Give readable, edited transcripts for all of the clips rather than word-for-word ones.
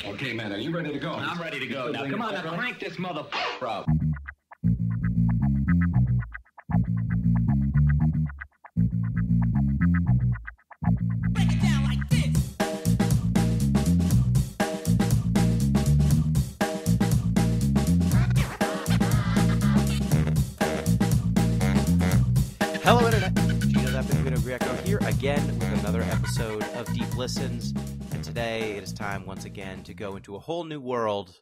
Okay, man, are you ready to go? I'm ready to go. Now, come on, now crank this motherfucker up. Break it down like this. Hello, Internet. Gino Greco here again with another episode of Deep Listens. And today it is time once again to go into a whole new world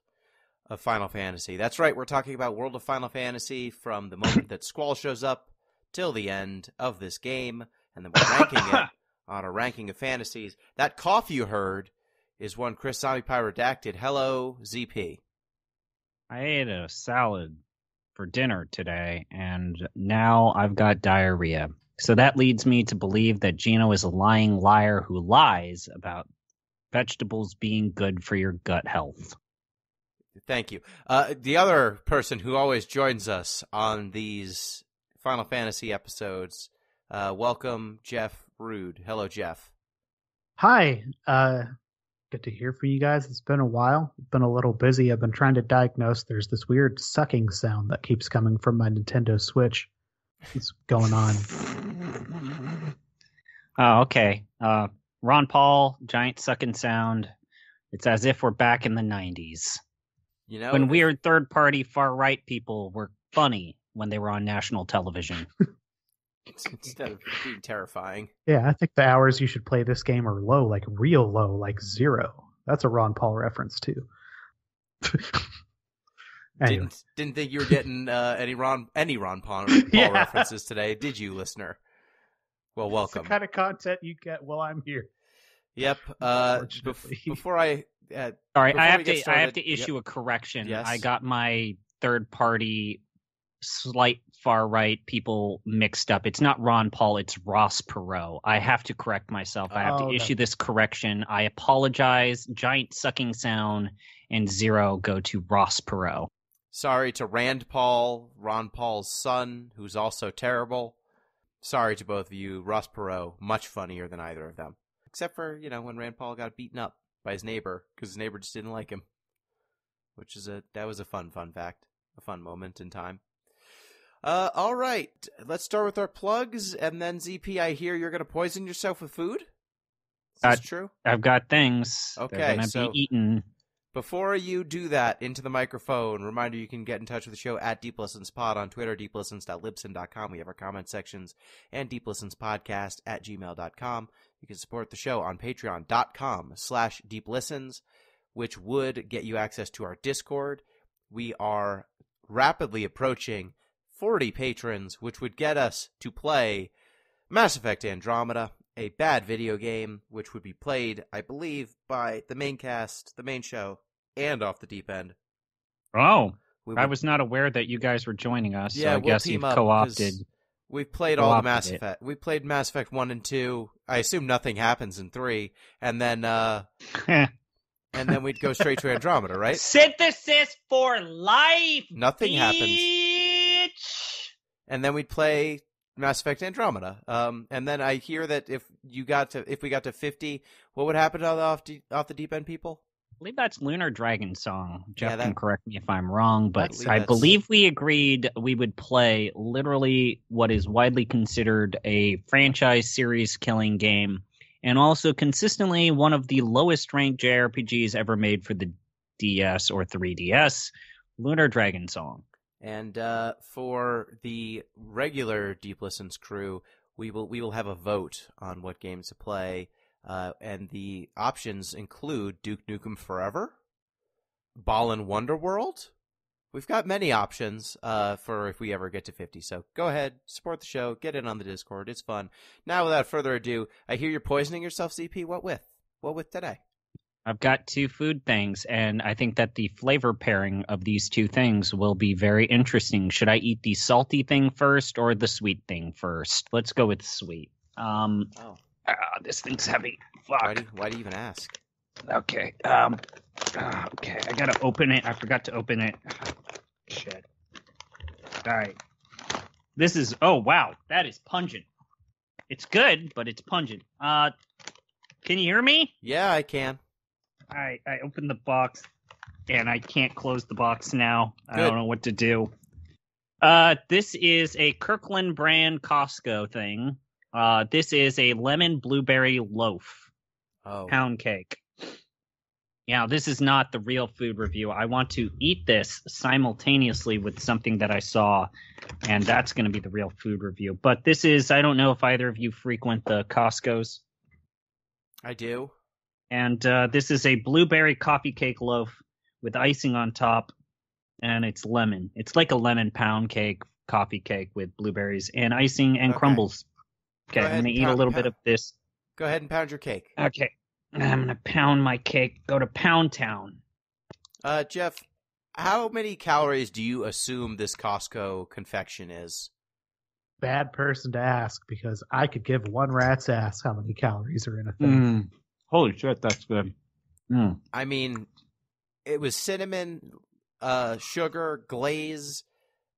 of Final Fantasy. That's right, we're talking about World of Final Fantasy from the moment that Squall shows up till the end of this game. And then we're ranking it on a Ranking of Fantasies. That cough you heard is one Chris ZombiePie redacted. Hello, ZP. I ate a salad for dinner today, and now I've got diarrhea. So that leads me to believe that Gino is a lying liar who lies about vegetables being good for your gut health. Thank you. The other person who always joins us on these Final Fantasy episodes, welcome Jeff Rude. Hello, Jeff. Hi. Good to hear from you guys. It's been a while. I've been a little busy. I've been trying to diagnose. There's this weird sucking sound that keeps coming from my Nintendo Switch. What's going on? Oh, okay. Ron Paul, giant sucking sound. It's as if we're back in the 90s. You know, when weird third-party far-right people were funny when they were on national television. Instead of being terrifying. Yeah, I think the hours you should play this game are low, like real low, like 0. That's a Ron Paul reference, too. Anyway. Didn't think you were getting any Ron Paul references today, did you, listener? Well, welcome. It's the kind of content you get while I'm here. Yep. Before I sorry, I have started, to issue a correction. Yes. I got my third-party slight far-right people mixed up. It's not Ron Paul, it's Ross Perot. I have to correct myself. I have to issue this correction. I apologize. Giant sucking sound and 0 go to Ross Perot. Sorry to Rand Paul, Ron Paul's son, who's also terrible. Sorry to both of you. Ross Perot, much funnier than either of them. Except for, when Rand Paul got beaten up by his neighbor, because his neighbor just didn't like him. That was a fun fact. A fun moment in time. All right, let's start with our plugs, and then ZP, I hear you're going to poison yourself with food? Is this true? I've got things. Okay, they're going to be eaten. Before you do that into the microphone, reminder you can get in touch with the show at DeepListensPod on Twitter, deeplistens.libsyn.com. We have our comment sections, and deeplistenspodcast@gmail.com. You can support the show on patreon.com/deeplistens, which would get you access to our Discord. We are rapidly approaching 40 patrons, which would get us to play Mass Effect Andromeda, a bad video game, which would be played, I believe, by the main cast, the main show, and Off the Deep End. Oh, I was not aware that you guys were joining us, so I guess you've co-opted. We've played all the Mass Effect. We played Mass Effect 1 and 2. I assume nothing happens in 3, and then and then we'd go straight to Andromeda, right? Synthesis for life. Nothing happens. And then we'd play Mass Effect Andromeda. And then I hear that if we got to 50, what would happen to off the deep end people? I believe that's Lunar Dragon Song. Jeff can correct me if I'm wrong, but I believe we agreed we would play literally what is widely considered a franchise series killing game, and also consistently one of the lowest ranked JRPGs ever made for the DS or 3DS, Lunar Dragon Song. And for the regular Deep Listens crew, we will have a vote on what games to play, and the options include Duke Nukem Forever, Ballin' Wonderworld. We've got many options for if we ever get to 50. So go ahead, support the show, get in on the Discord. It's fun. Now, without further ado, I hear you're poisoning yourself, CP. What with? What with today? I've got 2 food things, and I think that the flavor pairing of these 2 things will be very interesting. Should I eat the salty thing first or the sweet thing first? Let's go with sweet. This thing's heavy. Fuck. Why do you even ask? Okay. Okay, I gotta open it. I forgot to open it. Shit. All right. This is... Oh, wow. That is pungent. It's good, but it's pungent. Can you hear me? Yeah, I can. I opened the box, and I can't close the box now. Good. I don't know what to do. This is a Kirkland brand Costco thing. This is a lemon blueberry loaf pound cake. Yeah, this is not the real food review. I want to eat this simultaneously with something that I saw, and that's going to be the real food review. But this is, I don't know if either of you frequent the Costco's. I do. And this is a blueberry coffee cake loaf with icing on top, and it's lemon. It's like a lemon pound cake, coffee cake with blueberries and icing and crumbles. Okay, I'm going to eat a little bit of this. Go ahead and pound your cake. Okay. I'm going to pound my cake, go to Pound Town. Jeff, how many calories do you assume this Costco confection is? Bad person to ask, because I could give one rat's ass how many calories are in a thing. Holy shit, that's good. I mean, it was cinnamon, sugar, glaze,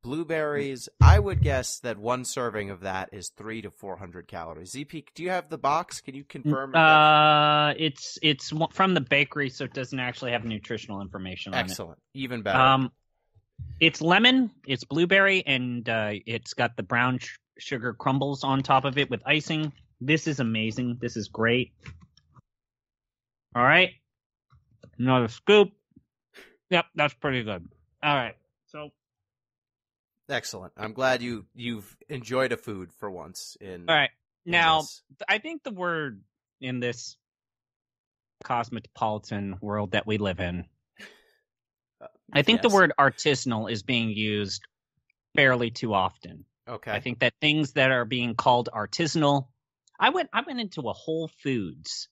blueberries. I would guess that one serving of that is 300 to 400 calories. ZP, do you have the box? Can you confirm? It's from the bakery, so it doesn't actually have nutritional information on it. Excellent. Even better. It's lemon, it's blueberry, and it's got the brown sugar crumbles on top of it with icing. This is amazing. This is great. All right. Another scoop. Yep, that's pretty good. All right. So. Excellent. I'm glad you've enjoyed a food for once. All right. Now, I think the word in this cosmopolitan world that we live in, I think the word artisanal is being used fairly too often. Okay. I think that things that are being called artisanal, I went into a Whole Foods,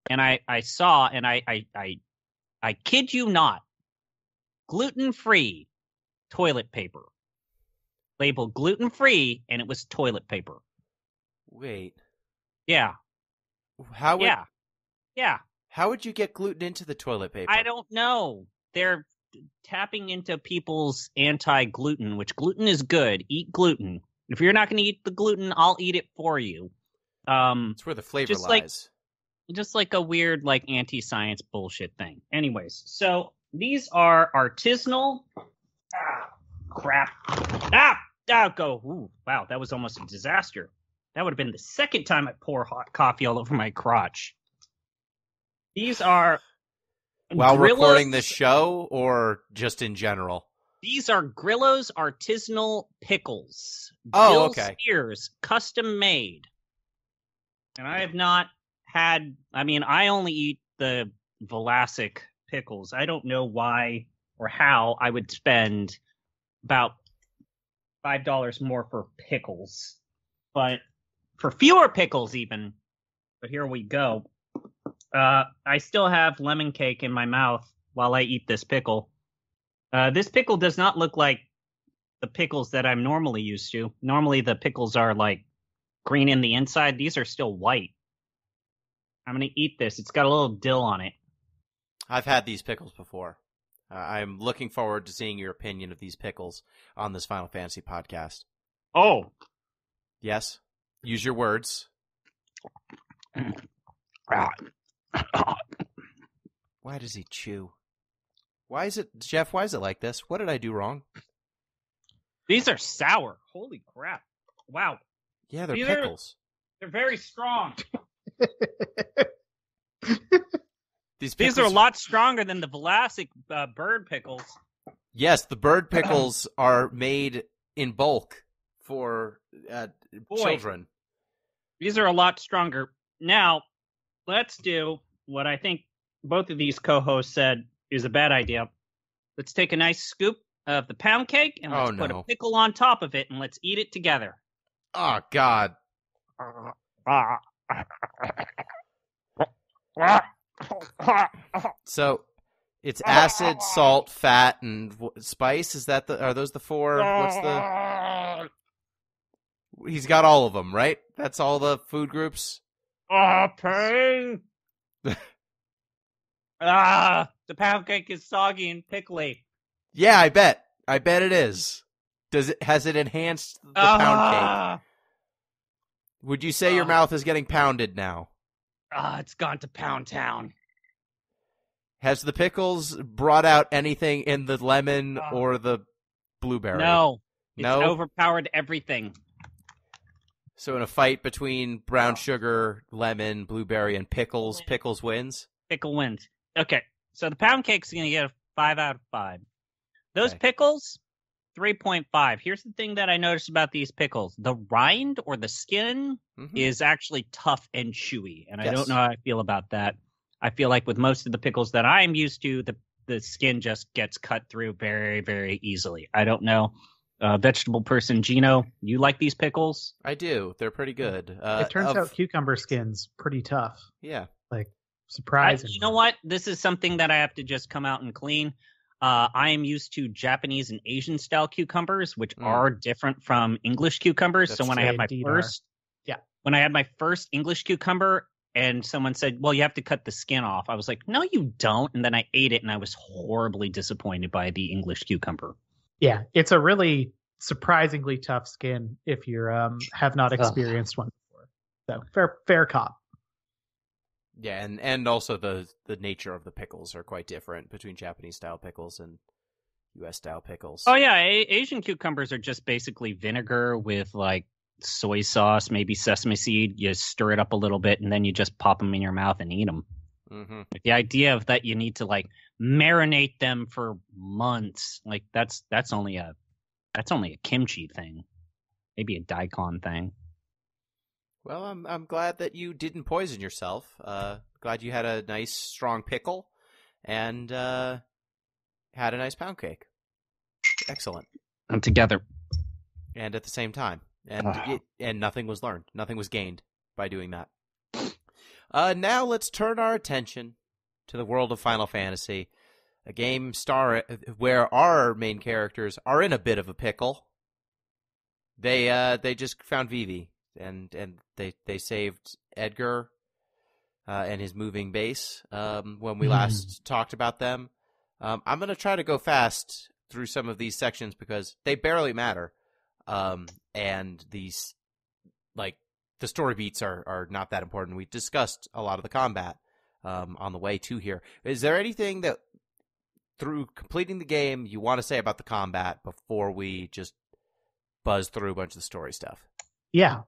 and I saw, and I kid you not, gluten-free toilet paper. Labeled gluten-free, and it was toilet paper. Wait. Yeah. Yeah. How would you get gluten into the toilet paper? I don't know. They're tapping into people's anti-gluten, which gluten is good. Eat gluten. If you're not going to eat the gluten, I'll eat it for you. It's where the flavor lies. Just like a weird, like, anti-science bullshit thing. Anyways, so these are artisanal. Crap. Go. Ooh, wow, that was almost a disaster. That would have been the second time I pour hot coffee all over my crotch. These are... While recording this show, or just in general? These are Grillo's Artisanal Pickles. Oh, okay. Spears, custom made. And I have not had... I mean, I only eat the Vlasic pickles. I don't know why or how I would spend about $5 more for pickles, but for fewer pickles even. But here we go. I still have lemon cake in my mouth while I eat this pickle. This pickle does not look like the pickles that I'm normally used to. Normally the pickles are like green in the inside. These are still white. I'm going to eat this. It's got a little dill on it. I've had these pickles before. I'm looking forward to seeing your opinion of these pickles on this Final Fantasy podcast. Oh. Yes? Use your words. Why does he chew? Jeff, why is it like this? What did I do wrong? These are sour. Holy crap. Wow. Yeah, they're pickles. They're very strong. These are a lot stronger than the Vlasic bird pickles. Yes, the bird pickles are made in bulk for children. These are a lot stronger. Now, let's do what I think both of these co-hosts said is a bad idea. Let's take a nice scoop of the pound cake and let's put a pickle on top of it and let's eat it together. Oh, God. So it's acid, salt, fat, and spice. Are those the four? He's got all of them, right? That's all the food groups. Pain. The pound cake is soggy and pickly. Yeah, I bet it is. Has it enhanced the pound cake? Would you say your mouth is getting pounded now? It's gone to Pound Town. Has the pickles brought out anything in the lemon or the blueberry? No. It's overpowered everything. So in a fight between brown sugar, lemon, blueberry, and pickles, pickles wins? Pickle wins. Okay, so the pound cake's going to get a 5 out of 5. Those pickles, 3.5. Here's the thing that I noticed about these pickles. The rind or the skin is actually tough and chewy, and I don't know how I feel about that. I feel like with most of the pickles that I'm used to, the skin just gets cut through very, very easily. I don't know. Vegetable person Gino, you like these pickles? I do. They're pretty good. It turns out cucumber skin's pretty tough. Yeah. Like, surprising. You know what? This is something that I have to just come out and clean. I am used to Japanese and Asian style cucumbers, which are different from English cucumbers. So when I had my first English cucumber and someone said, well, you have to cut the skin off, I was like, no, you don't. And then I ate it and I was horribly disappointed by the English cucumber. Yeah, it's a really surprisingly tough skin if you have not experienced one before. So fair cop. Yeah, and also the nature of the pickles are quite different between Japanese style pickles and U.S. style pickles. Oh yeah, Asian cucumbers are just basically vinegar with like soy sauce, maybe sesame seed. You stir it up a little bit and then you just pop them in your mouth and eat them. Mm-hmm. Like, the idea of that you need to like marinate them for months, like that's only a kimchi thing, maybe a daikon thing. Well, I'm glad that you didn't poison yourself. Glad you had a nice strong pickle and had a nice pound cake. Excellent. And together. And at the same time. And nothing was learned. Nothing was gained by doing that. Now let's turn our attention to the world of Final Fantasy, a game where our main characters are in a bit of a pickle. They just found Vivi, and they saved Edgar and his moving base when we last talked about them. I'm going to try to go fast through some of these sections because they barely matter, and these the story beats are not that important. We discussed a lot of the combat on the way to here. Is there anything that, through completing the game, you want to say about the combat before we just buzz through a bunch of the story stuff? Yeah.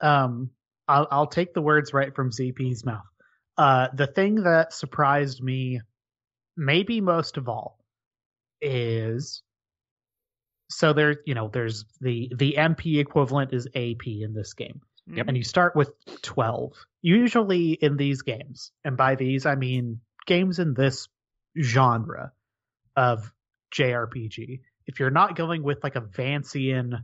I'll take the words right from ZP's mouth. The thing that surprised me maybe most of all is, so there's the MP equivalent is AP in this game. Yep. And you start with 12. Usually in these games, and by these I mean games in this genre of JRPG, if you're not going with like a Vancian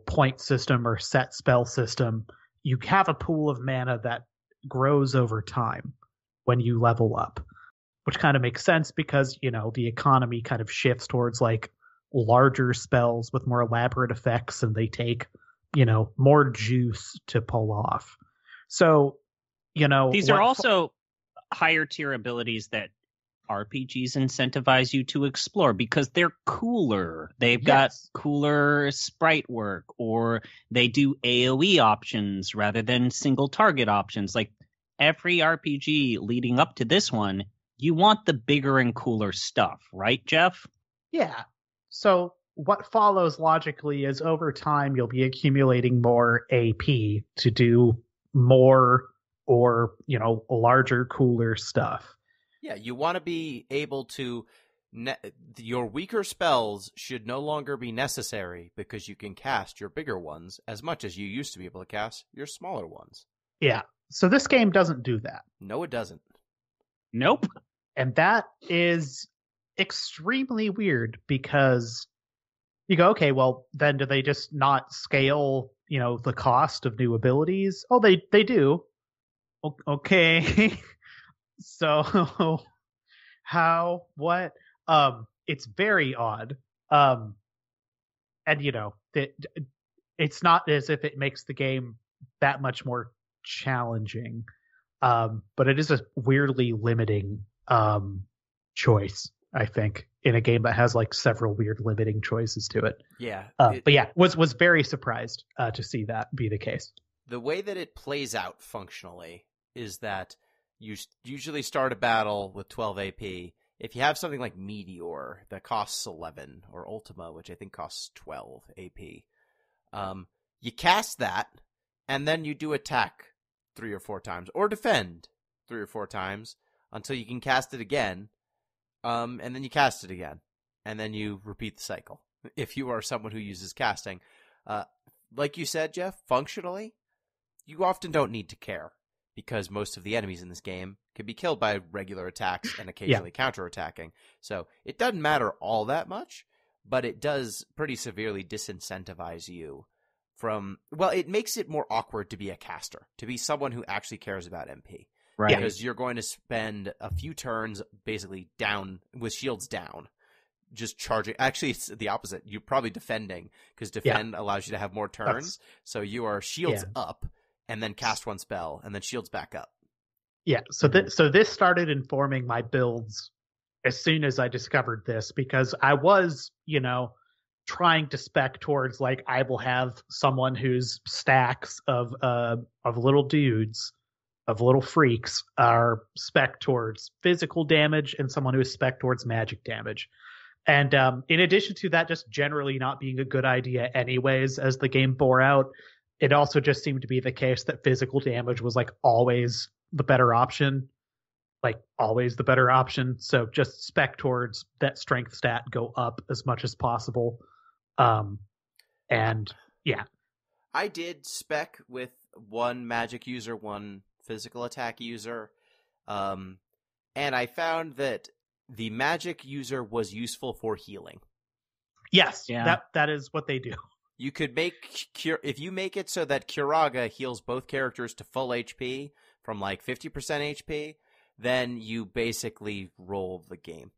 point system or set spell system, you have a pool of mana that grows over time when you level up, which kind of makes sense because the economy kind of shifts towards like larger spells with more elaborate effects, and they take more juice to pull off. So, these are also higher tier abilities that RPGs incentivize you to explore because they're cooler. They've got cooler sprite work, or they do AoE options rather than single target options. Like every RPG leading up to this one, you want the bigger and cooler stuff, right, Jeff? Yeah. So what follows logically is over time you'll be accumulating more AP to do more or larger, cooler stuff. Yeah, you want to be able to your weaker spells should no longer be necessary because you can cast your bigger ones as much as you used to be able to cast your smaller ones. Yeah. So this game doesn't do that. No, it doesn't. Nope. And that is extremely weird because you go, okay, well, then do they just not scale, the cost of new abilities? Oh, they do. Okay. So how, what? It's very odd. And it's not as if it makes the game that much more challenging. But it is a weirdly limiting choice, I think, in a game that has like several weird limiting choices to it. Yeah. But yeah, was very surprised to see that be the case. The way that it plays out functionally is that you usually start a battle with 12 AP. If you have something like Meteor that costs 11, or Ultima, which I think costs 12 AP, you cast that, and then you do attack 3 or 4 times, or defend 3 or 4 times until you can cast it again, and then you cast it again, and then you repeat the cycle. If you are someone who uses casting, like you said, Jeff, functionally, you often don't need to care, because most of the enemies in this game can be killed by regular attacks and occasionally counterattacking. So it doesn't matter all that much, but it does pretty severely disincentivize you from... Well, it makes it more awkward to be a caster, to be someone who actually cares about MP. Right. Because you're going to spend a few turns basically down, with shields down, just charging. Actually, it's the opposite. You're probably defending, because defend allows you to have more turns. So you are shields up, and then cast one spell, and then shields back up. Yeah, so this started informing my builds as soon as I discovered this, because I was, trying to spec towards, like, I will have someone whose stacks of little dudes, of little freaks, are spec towards physical damage, and someone who is spec towards magic damage. And in addition to that, just generally not being a good idea anyways, as the game bore out, it also just seemed to be the case that physical damage was, like, always the better option. Like, always the better option. So just spec towards that strength stat, go up as much as possible. And yeah. I did spec with one magic user, one physical attack user. And I found that the magic user was useful for healing. Yes, that is what they do. You could if you make it so that Curaga heals both characters to full HP from like 50% HP, then you basically roll the game.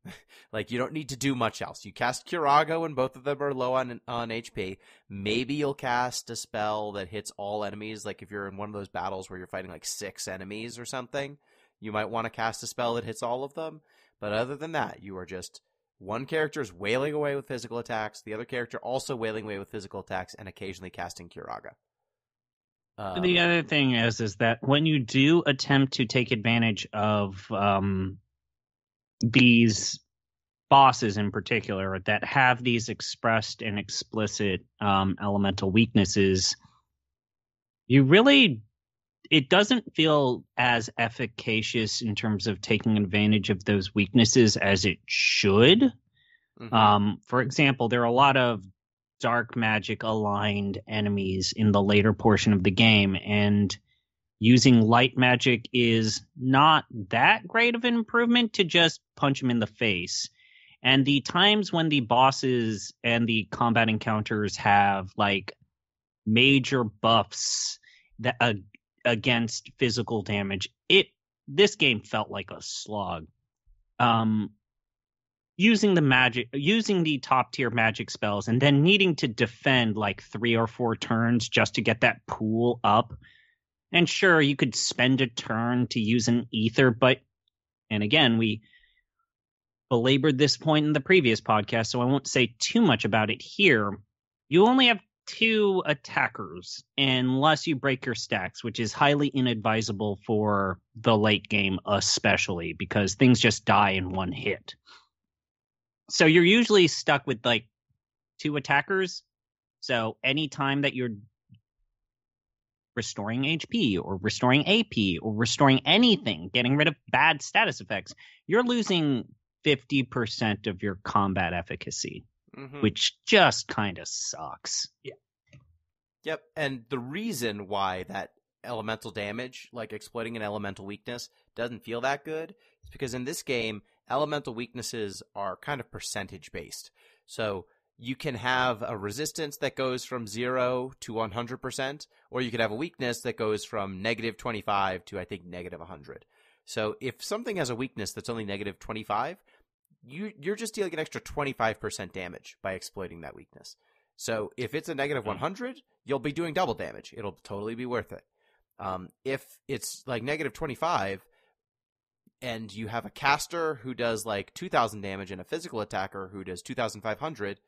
Like, you don't need to do much else. You cast Curaga when both of them are low on HP. Maybe you'll cast a spell that hits all enemies. Like, if you're in one of those battles where you're fighting like 6 enemies or something, you might want to cast a spell that hits all of them. But other than that, you are just... One character is wailing away with physical attacks, the other character also wailing away with physical attacks, and occasionally casting Curaga. The other thing is that when you do attempt to take advantage of these bosses in particular that have these expressed and explicit elemental weaknesses, it doesn't feel as efficacious in terms of taking advantage of those weaknesses as it should. Mm-hmm. For example, there are a lot of dark magic aligned enemies in the later portion of the game, and using light magic is not that great of an improvement to just punch them in the face. And the times when the bosses and the combat encounters have like major buffs that against physical damage, this game felt like a slog. Using the top tier magic spells and then needing to defend like 3 or 4 turns just to get that pool up. And sure, you could spend a turn to use an ether, and again, we belabored this point in the previous podcast, so I won't say too much about it here. You only have 2 attackers unless you break your stacks, which is highly inadvisable for the late game, especially because things just die in one hit. So you're usually stuck with like 2 attackers. So anytime that you're restoring HP or restoring AP or restoring anything, getting rid of bad status effects, you're losing 50% of your combat efficacy. Mm-hmm. Which just kind of sucks. Yeah. Yep, and the reason why that elemental damage, like exploiting an elemental weakness, doesn't feel that good is because in this game, elemental weaknesses are kind of percentage-based. So you can have a resistance that goes from 0 to 100%, or you could have a weakness that goes from negative 25 to, I think, negative 100. So if something has a weakness that's only negative 25, you're just dealing an extra 25% damage by exploiting that weakness. So if it's a negative 100, you'll be doing double damage. It'll totally be worth it. If it's like negative 25 and you have a caster who does like 2,000 damage and a physical attacker who does 2,500,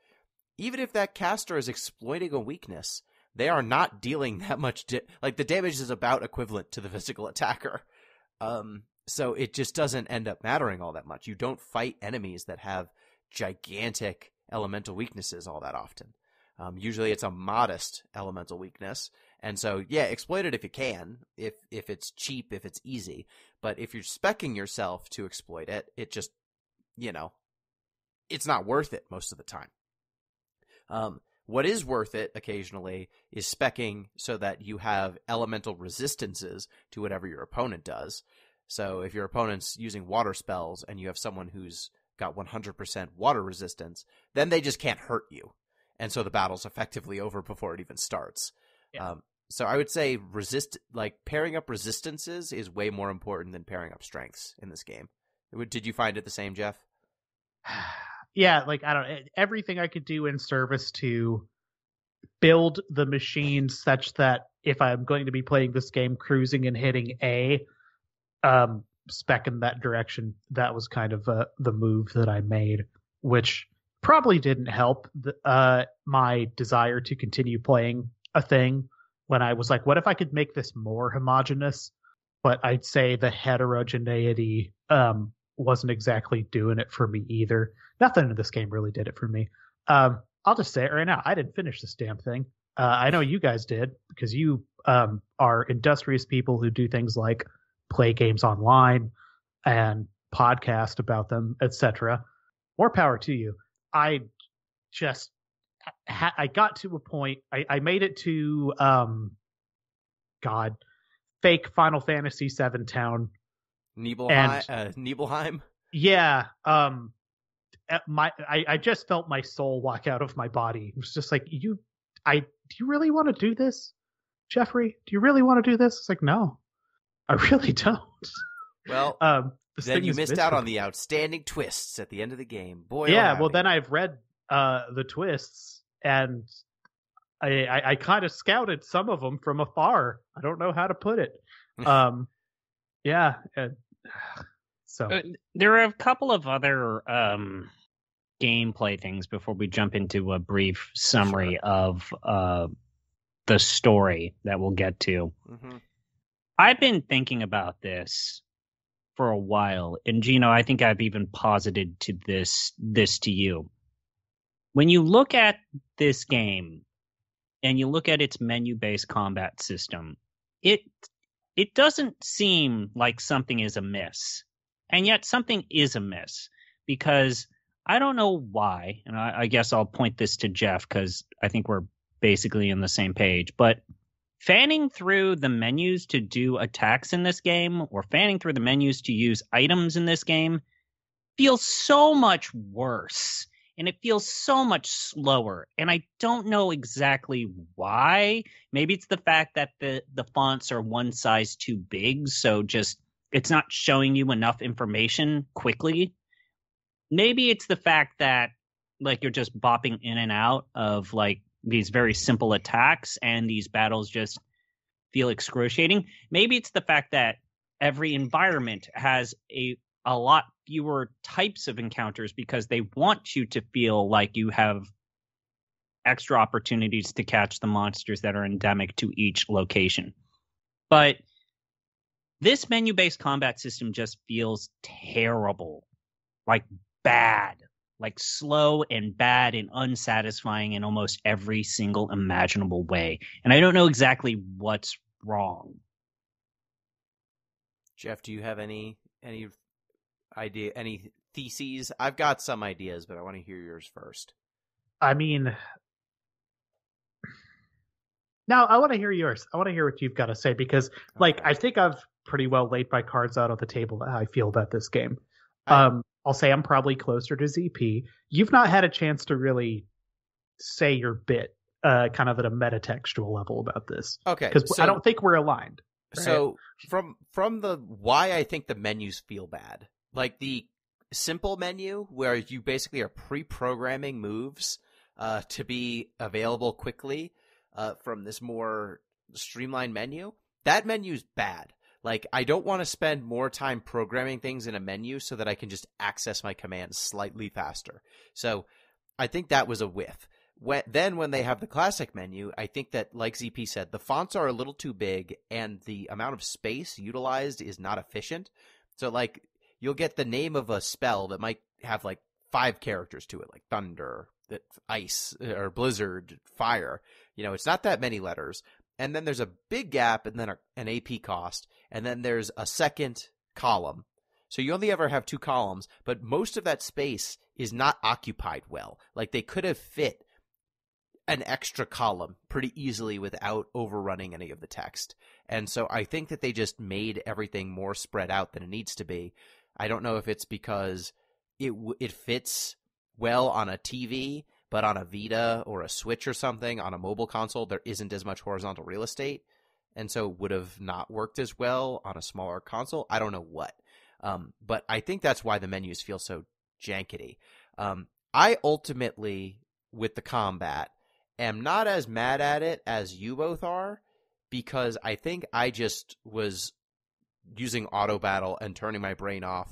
even if that caster is exploiting a weakness, they are not dealing that much. Like the damage is about equivalent to the physical attacker. So it just doesn't end up mattering all that much. You don't fight enemies that have gigantic elemental weaknesses all that often. Usually it's a modest elemental weakness. And so, yeah, exploit it if you can, if it's cheap, if it's easy. But if you're speccing yourself to exploit it, it just, it's not worth it most of the time. What is worth it occasionally is speccing so that you have elemental resistances to whatever your opponent does. So if your opponent's using water spells and you have someone who's got 100% water resistance, then they just can't hurt you. And so the battle's effectively over before it even starts. Yeah. So I would say pairing up resistances is way more important than pairing up strengths in this game. Did you find it the same, Jeff? Yeah, everything I could do in service to build the machine such that if I'm going to be playing this game cruising and hitting A, spec in that direction, that was kind of the move that I made, which probably didn't help my desire to continue playing a thing when I was like, what if I could make this more homogenous? But I'd say the heterogeneity wasn't exactly doing it for me either. Nothing in this game really did it for me. I'll just say it right now. I didn't finish this damn thing. I know you guys did because you are industrious people who do things like play games online and podcast about them, etc. More power to you. I just I got to a point. I made it to fake Final Fantasy VII town, Nibelheim. Yeah. I just felt my soul walk out of my body. It was just like, do you really want to do this, Jeffrey? Do you really want to do this? It's like, no, I really don't. Well, then you missed out on the outstanding twists at the end of the game. Boy, yeah. Well, then I've read the twists, and I kind of scouted some of them from afar. I don't know how to put it. Yeah. So there are a couple of other gameplay things before we jump into a brief summary of the story that we'll get to. Mm-hmm. I've been thinking about this for a while, and Gino, I think I've even posited to this to you. When you look at this game and you look at its menu-based combat system, it doesn't seem like something is amiss. And yet something is amiss, because I don't know why, and I guess I'll point this to Jeff because I think we're basically on the same page, but fanning through the menus to do attacks in this game, or fanning through the menus to use items in this game, feels so much worse, and it feels so much slower, and I don't know exactly why. Maybe it's the fact that the fonts are one size too big, so just it's not showing you enough information quickly. Maybe it's the fact that you're just bopping in and out of these very simple attacks and these battles just feel excruciating. Maybe it's the fact that every environment has a lot fewer types of encounters because they want you to feel like you have extra opportunities to catch the monsters that are endemic to each location. But this menu-based combat system just feels terrible, bad, slow and bad and unsatisfying in almost every single imaginable way. And I don't know exactly what's wrong. Jeff, do you have any idea, any theses? I've got some ideas, but I want to hear yours first. I mean, now I want to hear yours. I want to hear what you've got to say because, okay. I think I've pretty well laid my cards out on the table how I feel about this game. I'll say I'm probably closer to ZP. You've not had a chance to really say your bit, kind of at a metatextual level about this. Okay, because I don't think we're aligned. Right? So from the why I think the menus feel bad, the simple menu where you basically are pre-programming moves to be available quickly from this more streamlined menu. That menu's bad. I don't want to spend more time programming things in a menu so that I can just access my commands slightly faster. So I think that was a whiff. When they have the classic menu, I think that, like ZP said, the fonts are a little too big and the amount of space utilized is not efficient. So, like, you'll get the name of a spell that might have, like, 5 characters to it, like thunder, ice, or blizzard, fire. You know, it's not that many letters. And then there's a big gap and then an AP cost. And then there's a second column. So you only ever have 2 columns, but most of that space is not occupied well. Like, they could have fit an extra column pretty easily without overrunning any of the text. And so I think that they just made everything more spread out than it needs to be. I don't know if it's because it fits well on a TV, but on a Vita or a Switch or something, on a mobile console, there isn't as much horizontal real estate, and so would have not worked as well on a smaller console. I don't know what. But I think that's why the menus feel so jankety. I ultimately, with the combat, am not as mad at it as you both are, because I think I just was using auto battle and turning my brain off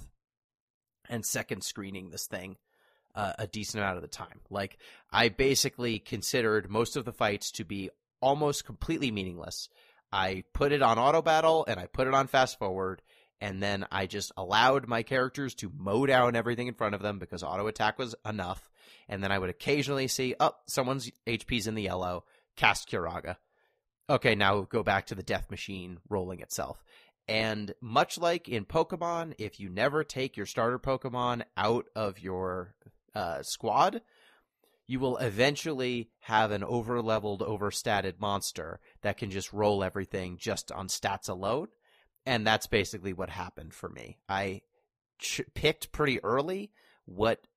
and second screening this thing a decent amount of the time. Like, I basically considered most of the fights to be almost completely meaningless. I put it on auto battle and I put it on fast forward, and then I just allowed my characters to mow down everything in front of them because auto attack was enough. And then I would occasionally see, someone's HP's in the yellow, cast Kiraga. Okay, now go back to the death machine rolling itself. And much like in Pokemon, if you never take your starter Pokemon out of your squad, you will eventually have an over-leveled, overstatted monster that can just roll everything just on stats alone. And that's basically what happened for me. I picked pretty early what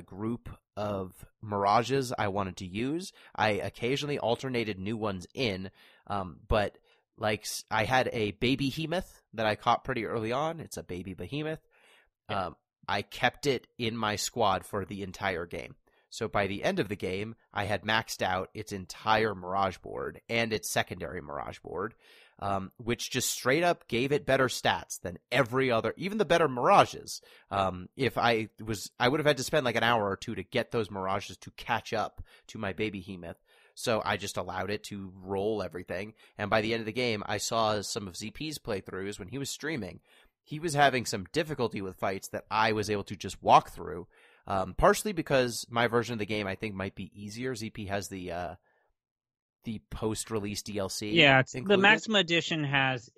group of Mirages I wanted to use. I occasionally alternated new ones in, but like I had a baby Behemoth that I caught pretty early on. It's a baby Behemoth. Yeah. I kept it in my squad for the entire game. So by the end of the game, I had maxed out its entire Mirage board and its secondary Mirage board, which just straight up gave it better stats than every other, even the better Mirages. If I would have had to spend like an hour or 2 to get those Mirages to catch up to my baby Behemoth. So I just allowed it to roll everything. And by the end of the game, I saw some of ZP's playthroughs when he was streaming. He was having some difficulty with fights that I was able to just walk through. Partially because my version of the game, I think, might be easier. ZP has the post-release DLC. Yeah, included. The Maxima Edition has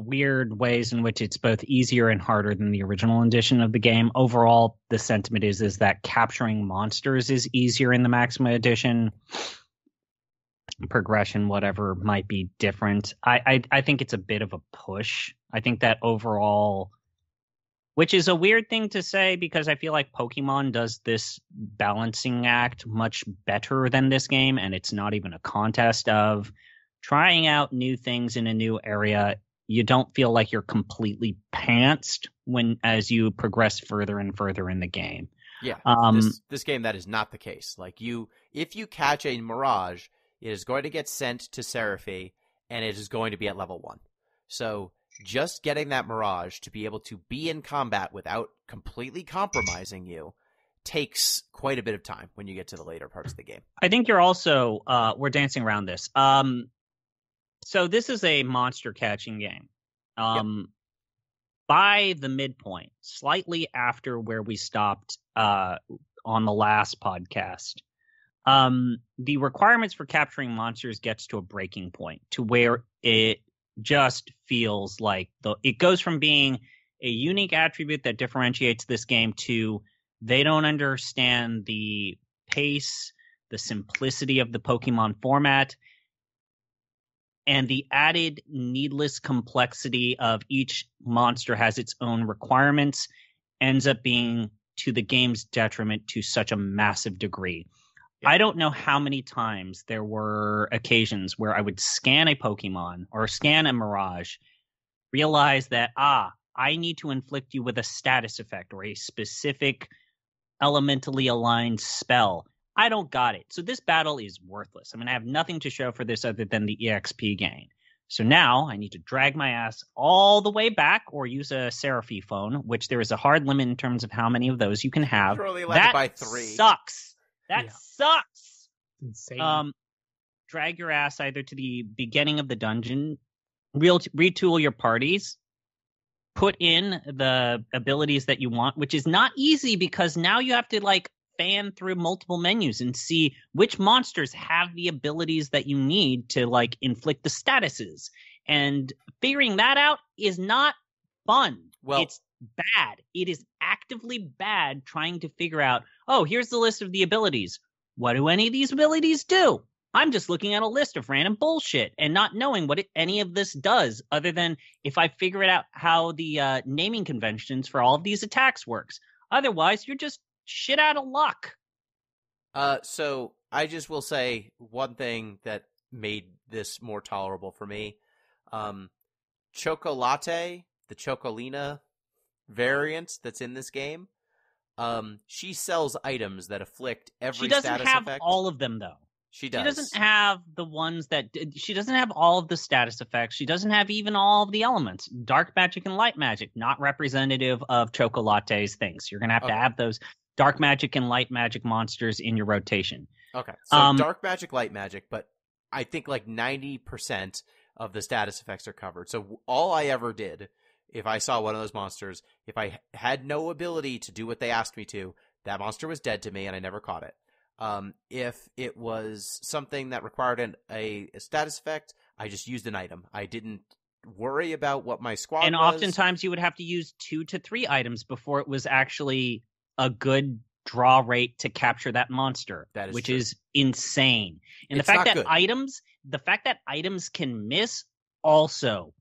weird ways in which it's both easier and harder than the original edition of the game. Overall, the sentiment is that capturing monsters is easier in the Maxima Edition. Progression, whatever, might be different. I think it's a bit of a push. I think that overall, which is a weird thing to say because I feel like Pokemon does this balancing act much better than this game, and it's not even a contest of trying out new things in a new area. You don't feel like you're completely pantsed as you progress further and further in the game. Yeah, this game, that is not the case. Like, if you catch a Mirage, it is going to get sent to Seraphy, and it is going to be at level 1. So just getting that Mirage to be able to be in combat without completely compromising you takes quite a bit of time when you get to the later parts of the game. I think you're also we're dancing around this. So this is a monster catching game. Yep. By the midpoint, slightly after where we stopped on the last podcast, the requirements for capturing monsters gets to a breaking point to where it just feels like it goes from being a unique attribute that differentiates this game to they don't understand the pace, the simplicity of the Pokemon format, and the added needless complexity of each monster has its own requirements ends up being to the game's detriment to such a massive degree. I don't know how many times there were occasions where I would scan a Pokemon or scan a Mirage, realize that, I need to inflict you with a status effect or a specific elementally aligned spell. I don't got it. So this battle is worthless. I mean, I have nothing to show for this other than the EXP gain. So now I need to drag my ass all the way back or use a Seraphy phone, which there is a hard limit in terms of how many of those you can have. You're only allowed to buy 3. Sucks. That sucks. Insane. Drag your ass either to the beginning of the dungeon, retool your parties, put in the abilities that you want, which is not easy because now you have to like fan through multiple menus and see which monsters have the abilities that you need to like inflict the statuses. And figuring that out is not fun. Well, it's bad. It is actively bad trying to figure out, oh, here's the list of the abilities. What do any of these abilities do? I'm just looking at a list of random bullshit and not knowing what any of this does, other than if I figure it out how the naming conventions for all of these attacks works. Otherwise, you're just shit out of luck. So I just will say one thing that made this more tolerable for me. Chocolate, the Chocolina variant that's in this game, she sells items that afflict every status effect. She doesn't have all of them, though. She does. She doesn't have the ones that... She doesn't have all of the status effects. She doesn't have even all of the elements. Dark magic and light magic, not representative of Chocolate's things. You're going to have those dark magic and light magic monsters in your rotation. Okay, so dark magic, light magic, but I think like 90% of the status effects are covered. So all I ever did, if I saw one of those monsters, if I had no ability to do what they asked me to, that monster was dead to me and I never caught it. If it was something that required a status effect, I just used an item. I didn't worry about what my squad was. And oftentimes you would have to use 2 to 3 items before it was actually a good draw rate to capture that monster, which is insane. And the fact that items can miss also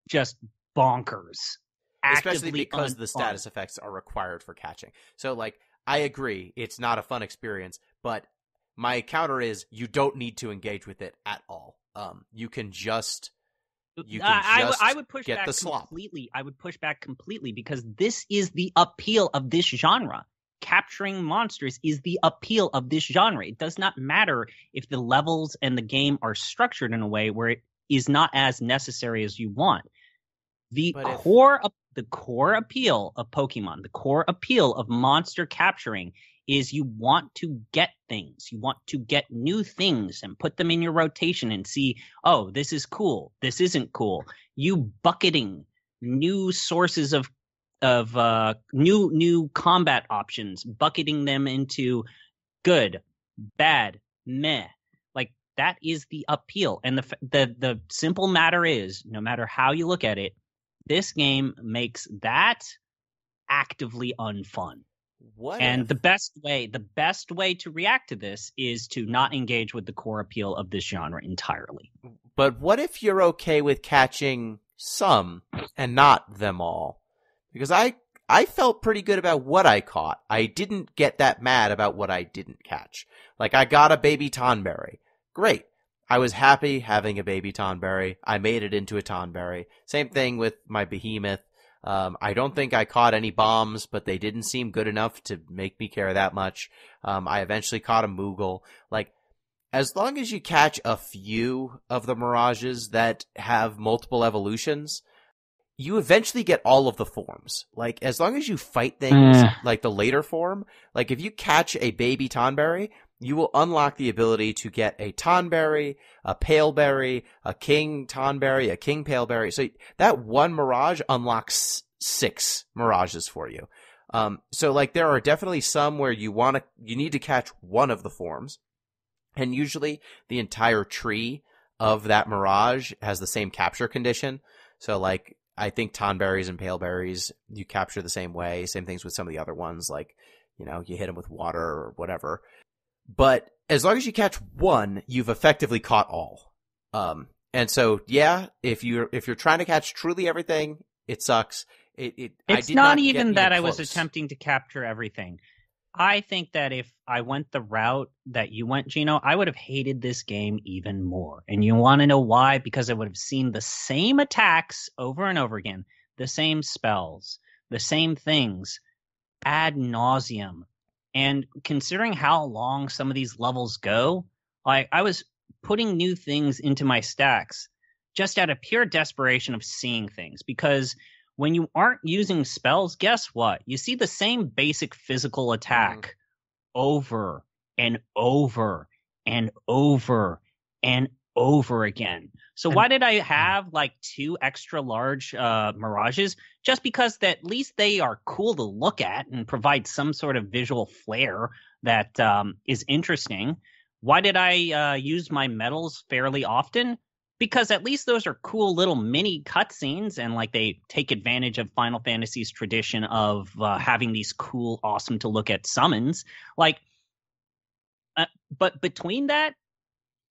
just bonkers. Especially because the status effects are required for catching. So like, I agree, it's not a fun experience, but my counter is you don't need to engage with it at all. You can just I would push get back the slop. completely. I would push back completely because this is the appeal of this genre. Capturing monsters is the appeal of this genre. It does not matter if the levels and the game are structured in a way where it is not as necessary as you want. The core appeal of Pokemon, the core appeal of monster capturing is you want to get things. You want to get new things and put them in your rotation and see, oh, this is cool. This isn't cool. You bucketing new sources of new combat options, bucketing them into good, bad, meh. Like that is the appeal. And the simple matter is, no matter how you look at it, this game makes that actively unfun. The best way to react to this is to not engage with the core appeal of this genre entirely. But what if you're okay with catching some and not them all? Because I felt pretty good about what I caught. I didn't get that mad about what I didn't catch. Like, I got a baby Tonberry. Great. I was happy having a baby Tonberry. I made it into a Tonberry. Same thing with my Behemoth. I don't think I caught any bombs, but they didn't seem good enough to make me care that much. I eventually caught a Moogle. Like, as long as you catch a few of the Mirages that have multiple evolutions, you eventually get all of the forms. Like, as long as you fight things like the later form, like if you catch a baby Tonberry, you will unlock the ability to get a Tonberry, a Paleberry, a King Tonberry, a King Paleberry. So that one Mirage unlocks 6 Mirages for you. So like there are definitely some where you need to catch one of the forms. And usually the entire tree of that Mirage has the same capture condition. So like, I think Tonberries and Paleberries, you capture the same way. Same things with some of the other ones, like, you know, you hit them with water or whatever. But as long as you catch one, you've effectively caught all. And so, yeah, if you're trying to catch truly everything, it sucks. It's not even that I was attempting to capture everything. I think that if I went the route that you went, Gino, I would have hated this game even more. And you want to know why? Because I would have seen the same attacks over and over again, the same spells, the same things, ad nauseum. And considering how long some of these levels go, like I was putting new things into my stacks just out of pure desperation of seeing things. Because when you aren't using spells, guess what? You see the same basic physical attack over and over and over and over again. So why did I have like 2 extra large Mirages? Just because at least they are cool to look at and provide some sort of visual flair that is interesting. Why did I use my medals fairly often? Because at least those are cool little mini cutscenes, and like they take advantage of Final Fantasy's tradition of having these cool, awesome to look at summons. Like, but between that,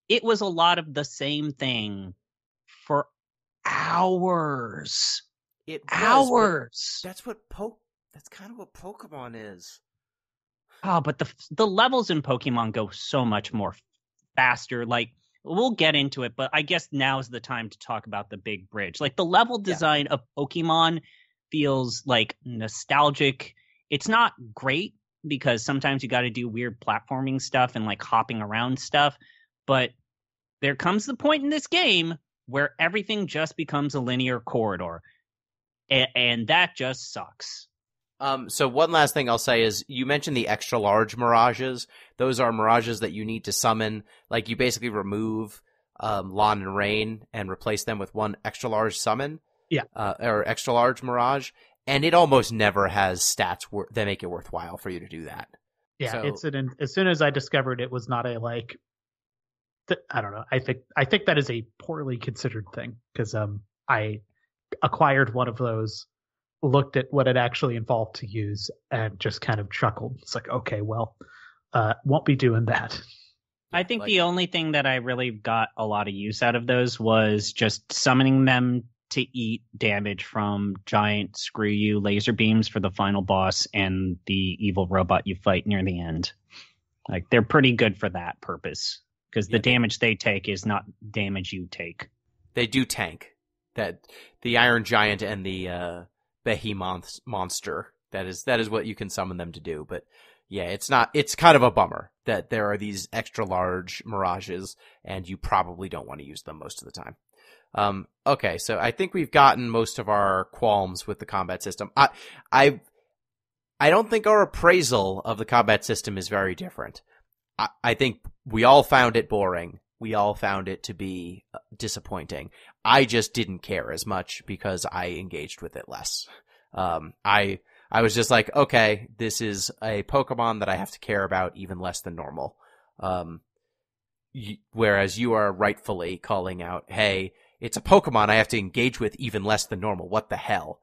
it was a lot of the same thing for hours. It was, hours. That's kind of what Pokemon is. Oh, but the levels in Pokemon go so much more faster. Like, we'll get into it, but I guess now's the time to talk about the big bridge. Like, the level design of Pokemon feels like nostalgic. It's not great because sometimes you got to do weird platforming stuff and like hopping around stuff. But there comes the point in this game where everything just becomes a linear corridor. And that just sucks. So one last thing I'll say is you mentioned the extra large Mirages. Those are Mirages that you need to summon. Like, you basically remove Lawn and Rain and replace them with one extra large summon. Yeah. Or extra large Mirage. And it almost never has stats that make it worthwhile for you to do that. Yeah, so, as soon as I discovered it was not a, like, I don't know. I think that is a poorly considered thing, because I acquired one of those, looked at what it actually involved to use, and just kind of chuckled. It's like, okay, well, won't be doing that. I think the only thing that I really got a lot of use out of those was just summoning them to eat damage from giant screw you laser beams for the final boss and the evil robot you fight near the end. Like, they're pretty good for that purpose, because the damage they take is not damage you take. They do tank. That the Iron Giant and the Behemoth monster, that is what you can summon them to do. But yeah, it's kind of a bummer that there are these extra large Mirages and you probably don't want to use them most of the time. Okay, so I think we've gotten most of our qualms with the combat system. I don't think our appraisal of the combat system is very different. I think we all found it boring. We all found it to be disappointing. I just didn't care as much because I engaged with it less. I was just like, okay, this is a Pokemon that I have to care about even less than normal. Whereas you are rightfully calling out, hey, it's a Pokemon I have to engage with even less than normal. What the hell?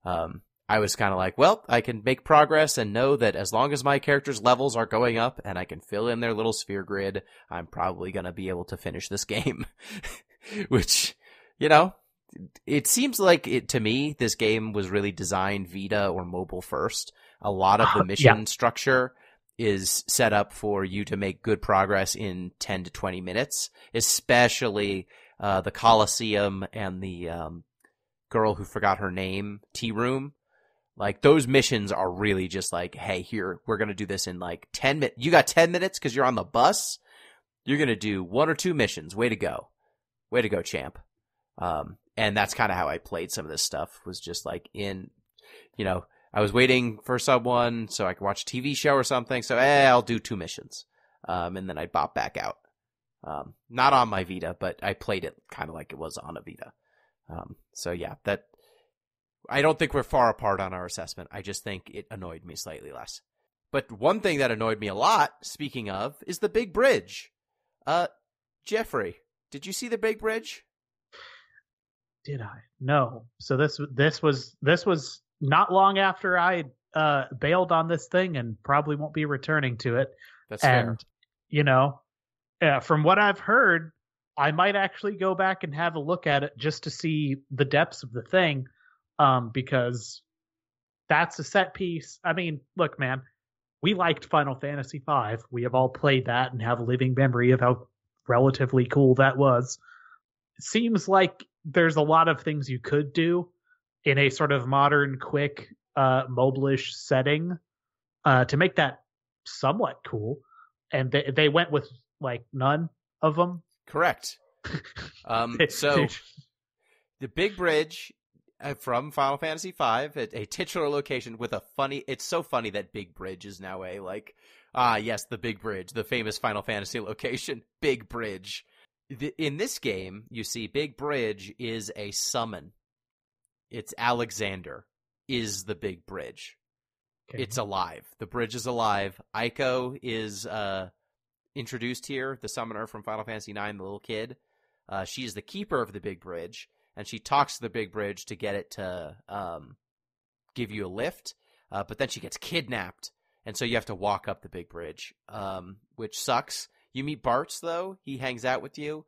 I was kind of like, well, I can make progress and know that as long as my character's levels are going up and I can fill in their little sphere grid, I'm probably going to be able to finish this game. Which, you know, it seems like to me, this game was really designed Vita or mobile first. A lot of the mission structure is set up for you to make good progress in 10 to 20 minutes, especially the Coliseum and the girl who forgot her name, Tea Room. Like, those missions are really just like, hey, here, we're going to do this in like 10 minutes. You got 10 minutes because you're on the bus? You're going to do 1 or 2 missions. Way to go. Way to go, champ. And that's kind of how I played some of this stuff, was just like I was waiting for someone so I could watch a TV show or something. So, I'll do 2 missions. And then I'd bop back out. Not on my Vita, but I played it kind of like it was on a Vita. So yeah, I don't think we're far apart on our assessment. I just think it annoyed me slightly less. But one thing that annoyed me a lot, speaking of, is the big bridge. Jeffrey, did you see the big bridge? Did I? No. So this was not long after I bailed on this thing and probably won't be returning to it. That's fair. And, from what I've heard, I might actually go back and have a look at it just to see the depths of the thing. Because that's a set piece. I mean, look, man, we liked Final Fantasy V. We have all played that and have a living memory of how relatively cool that was. It seems like there's a lot of things you could do in a sort of modern, quick, mobile-ish setting to make that somewhat cool. And they went with, like, none of them. Correct. So the big bridge from Final Fantasy V, a titular location with a funny... It's so funny that Big Bridge is now yes, the Big Bridge, the famous Final Fantasy location, Big Bridge. In this game, you see Big Bridge is a summon. It's Alexander is the Big Bridge. Okay. It's alive. The bridge is alive. Aiko is introduced here, the summoner from Final Fantasy IX, the little kid. She is the keeper of the Big Bridge, and she talks to the Big Bridge to get it to give you a lift, but then she gets kidnapped, and so you have to walk up the Big Bridge, which sucks. You meet Bartz, though. He hangs out with you.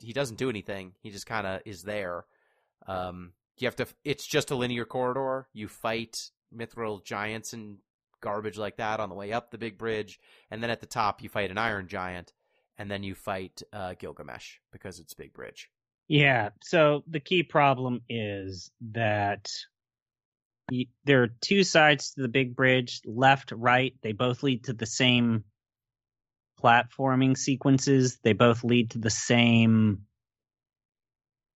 He doesn't do anything. He just kind of is there. You have to. It's just a linear corridor. You fight mithril giants and garbage like that on the way up the Big Bridge, and then at the top you fight an iron giant, and then you fight Gilgamesh because it's Big Bridge. Yeah. So the key problem is that there are two sides to the Big Bridge, left, right. They both lead to the same platforming sequences. They both lead to the same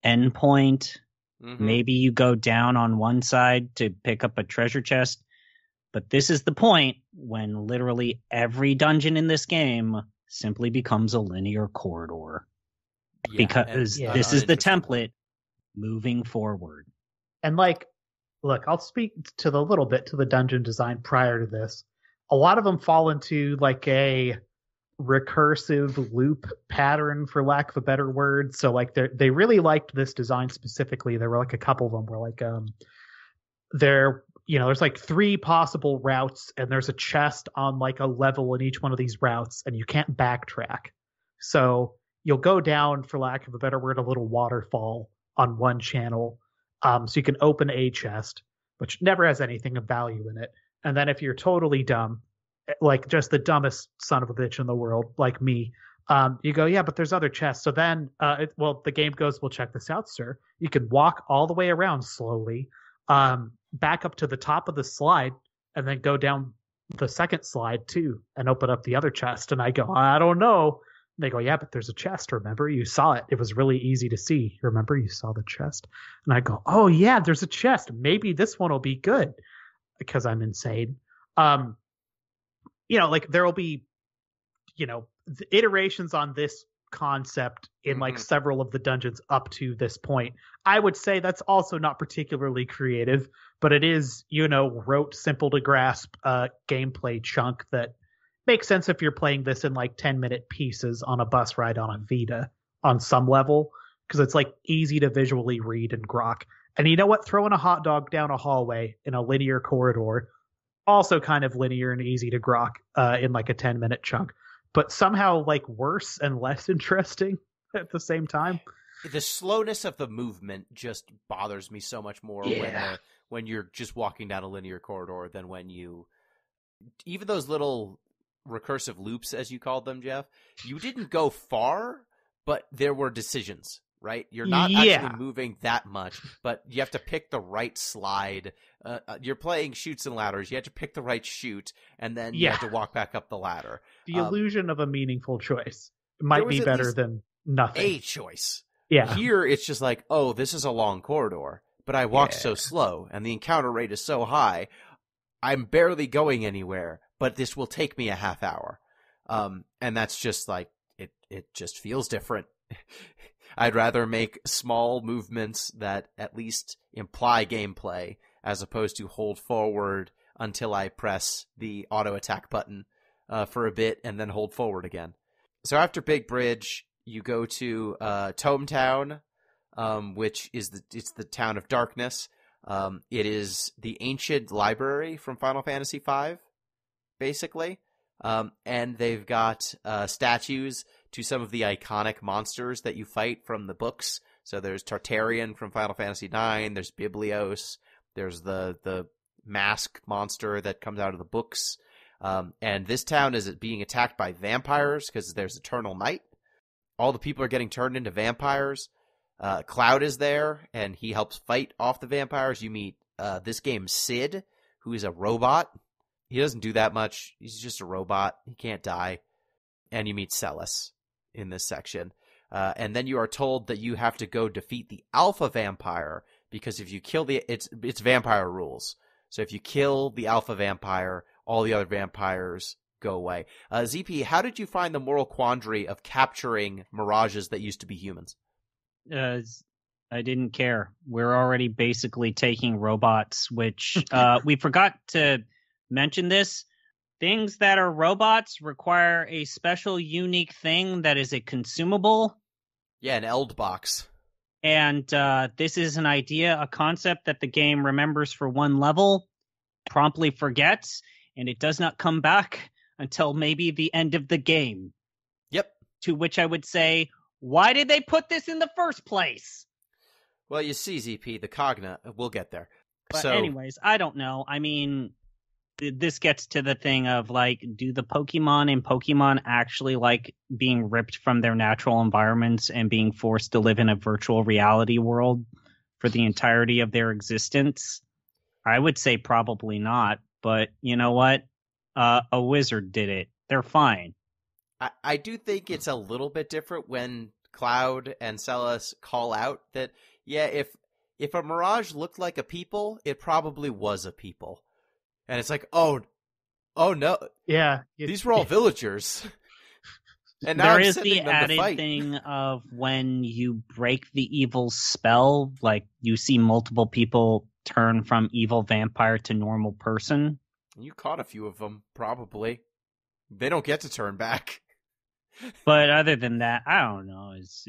endpoint. Mm-hmm. Maybe you go down on one side to pick up a treasure chest, but this is the point when literally every dungeon in this game simply becomes a linear corridor. Yeah, because this is the template moving forward. And look, I'll speak to the little bit to the dungeon design prior to this. A lot of them fall into a recursive loop pattern, for lack of a better word. So they really liked this design specifically. There were a couple of them where there's 3 possible routes, and there's a chest on a level in each one of these routes, and you can't backtrack. So you'll go down, for lack of a better word, a little waterfall on one channel. So you can open a chest, which never has anything of value in it. And then if you're totally dumb, just the dumbest son of a bitch in the world, like me, you go, yeah, but there's other chests. So then, the game goes, well, check this out, sir. You can walk all the way around slowly, back up to the top of the slide, and then go down the second slide too, and open up the other chest. And I go, I don't know. And they go, yeah, but there's a chest. Remember, you saw it. It was really easy to see. Remember, you saw the chest. And I go, oh yeah, there's a chest. Maybe this one will be good, because I'm insane. There will be, iterations on this concept in several of the dungeons up to this point. I would say that's also not particularly creative, but it is, rote, simple to grasp gameplay chunk that makes sense if you're playing this in 10-minute pieces on a bus ride on a Vita on some level, because it's easy to visually read and grok. And you know what? Throwing a hot dog down a hallway in a linear corridor, also kind of linear and easy to grok in a 10-minute chunk, but somehow worse and less interesting at the same time. The slowness of the movement just bothers me so much more when you're just walking down a linear corridor than when you, even those little recursive loops, as you called them, Jeff, you didn't go far, but there were decisions. Right? You're not actually moving that much, but you have to pick the right slide. You're playing chutes and ladders. You have to pick the right chute, and then you have to walk back up the ladder. The illusion of a meaningful choice might be better than nothing. A choice. Yeah. Here, it's just oh, this is a long corridor, but I walked so slow, and the encounter rate is so high, I'm barely going anywhere, but this will take me a half hour. And that's just it just feels different. I'd rather make small movements that at least imply gameplay as opposed to hold forward until I press the auto attack button for a bit and then hold forward again. So after Big Bridge, you go to Tome Town, which is it's the town of darkness. It is the ancient library from Final Fantasy V, basically. And they've got statues to some of the iconic monsters that you fight from the books. So there's Tartarian from Final Fantasy IX, there's Biblios, there's the mask monster that comes out of the books. And this town is being attacked by vampires because there's eternal night. All the people are getting turned into vampires. Cloud is there, and he helps fight off the vampires. You meet this game's Sid, who is a robot. He doesn't do that much. He's just a robot. He can't die. And you meet Celis in this section. And then you are told that you have to go defeat the alpha vampire, because if you kill it's vampire rules. So if you kill the alpha vampire, all the other vampires go away. ZP, how did you find the moral quandary of capturing mirages that used to be humans? I didn't care. We're already basically taking robots, which we forgot to mention this. Things that are robots require a special, unique thing that is a consumable. Yeah, an Eld box. And this is an idea, a concept that the game remembers for one level, promptly forgets, and it does not come back until maybe the end of the game. Yep. To which I would say, why did they put this in the first place? Well, you see, ZP, the Cogna, we'll get there. But anyways, I don't know. I mean, this gets to the thing of, like, do the Pokemon in Pokemon actually like being ripped from their natural environments and being forced to live in a virtual reality world for the entirety of their existence? I would say probably not, but you know what? A wizard did it. They're fine. I do think it's a little bit different when Cloud and Celes call out that, yeah, if a Mirage looked like a people, it probably was a people. And it's like, oh no. Yeah. These were all villagers. And now there I'm is sending the them to added fight. thing of when you break the evil spell, like you see multiple people turn from evil vampire to normal person. You caught a few of them, probably. They don't get to turn back. But other than that, I don't know. It's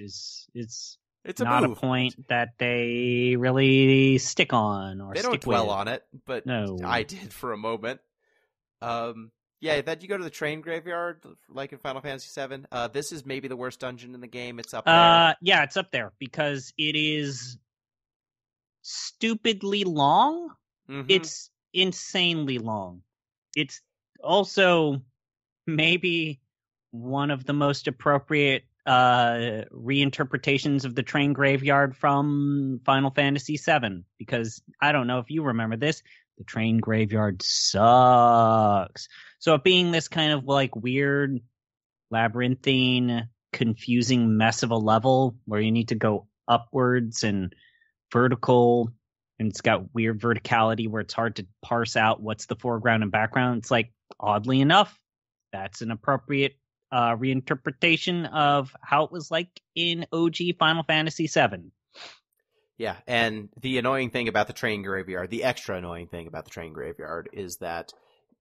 It's a not move. a point that they really stick on or They stick don't dwell with. on it, but No. I did for a moment. Yeah, then you go to the train graveyard, like in Final Fantasy VII. This is maybe the worst dungeon in the game. It's up there. Yeah, it's up there because it is stupidly long. Mhm. It's insanely long. It's also maybe one of the most appropriate reinterpretations of the train graveyard from Final Fantasy VII, because I don't know if you remember this, the train graveyard sucks. So it being this kind of like weird labyrinthine, confusing mess of a level where you need to go upwards and vertical, and it's got weird verticality where it's hard to parse out what's the foreground and background. It's like, oddly enough, that's an appropriate reinterpretation of how it was like in OG Final Fantasy VII. Yeah, and the annoying thing about the train graveyard, the extra annoying thing about the train graveyard, is that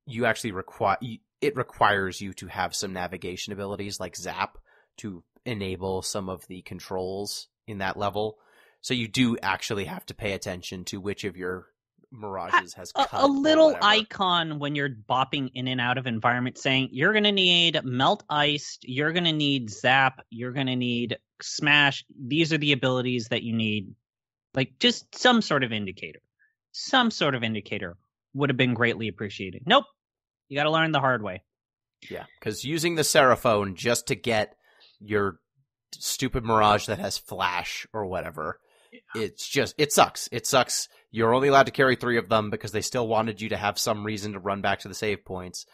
you actually requires you to have some navigation abilities like Zap to enable some of the controls in that level. So you do actually have to pay attention to which of your mirages has cut. A little icon when you're bopping in and out of environment saying you're going to need Melt Iced, you're going to need Zap, you're going to need Smash. These are the abilities that you need. Like, just some sort of indicator. Some sort of indicator would have been greatly appreciated. Nope. You got to learn the hard way. Yeah, because using the Seraphone just to get your stupid Mirage that has Flash or whatever, it sucks. It sucks. You're only allowed to carry 3 of them because they still wanted you to have some reason to run back to the save points.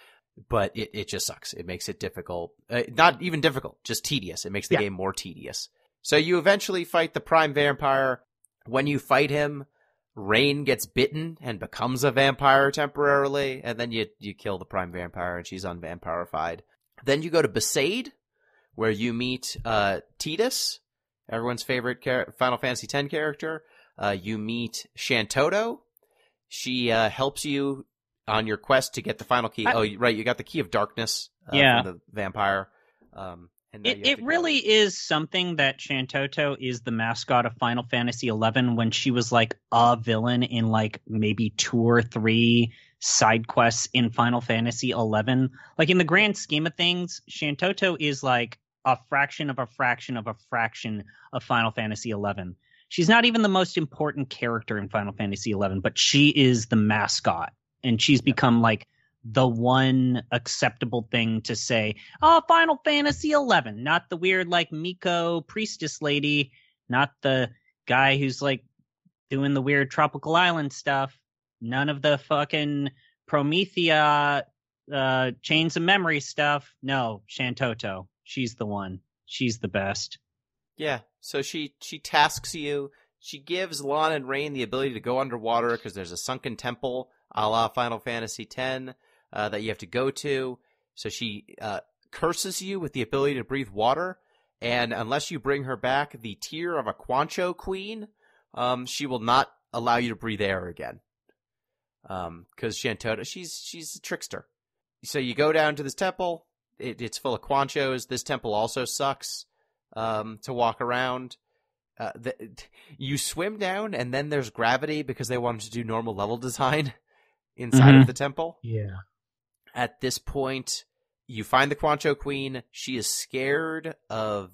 But it just sucks. It makes it difficult. Not even difficult, just tedious. It makes the game more tedious. So you eventually fight the Prime Vampire. When you fight him, Rain gets bitten and becomes a vampire temporarily, and then you kill the Prime Vampire and she's unvampirified. Then you go to Besaid, where you meet Tidus, everyone's favorite Final Fantasy X character. You meet Shantoto. She helps you on your quest to get the final key. Right, you got the Key of Darkness from the vampire. And it really is something that Shantoto is the mascot of Final Fantasy XI when she was like a villain in like maybe 2 or 3 side quests in Final Fantasy XI. Like in the grand scheme of things, Shantoto is like a fraction of a fraction of a fraction of Final Fantasy XI. She's not even the most important character in Final Fantasy XI, but she is the mascot. And she's become like the one acceptable thing to say, oh, Final Fantasy XI, not the weird like Miko priestess lady, not the guy who's like doing the weird tropical island stuff, none of the fucking Promethea Chains of Memory stuff. No, Shantoto. She's the one. She's the best. Yeah, so she tasks you. She gives Lon and Rain the ability to go underwater because there's a sunken temple a la Final Fantasy X that you have to go to. So she curses you with the ability to breathe water, and unless you bring her back the tear of a Quancho Queen, she will not allow you to breathe air again. Because Shantota, she's a trickster. So you go down to this temple. It's full of Quanchos. This temple also sucks to walk around. You swim down, and then there's gravity because they wanted to do normal level design inside of the temple. Yeah. At this point, you find the Quancho Queen. She is scared of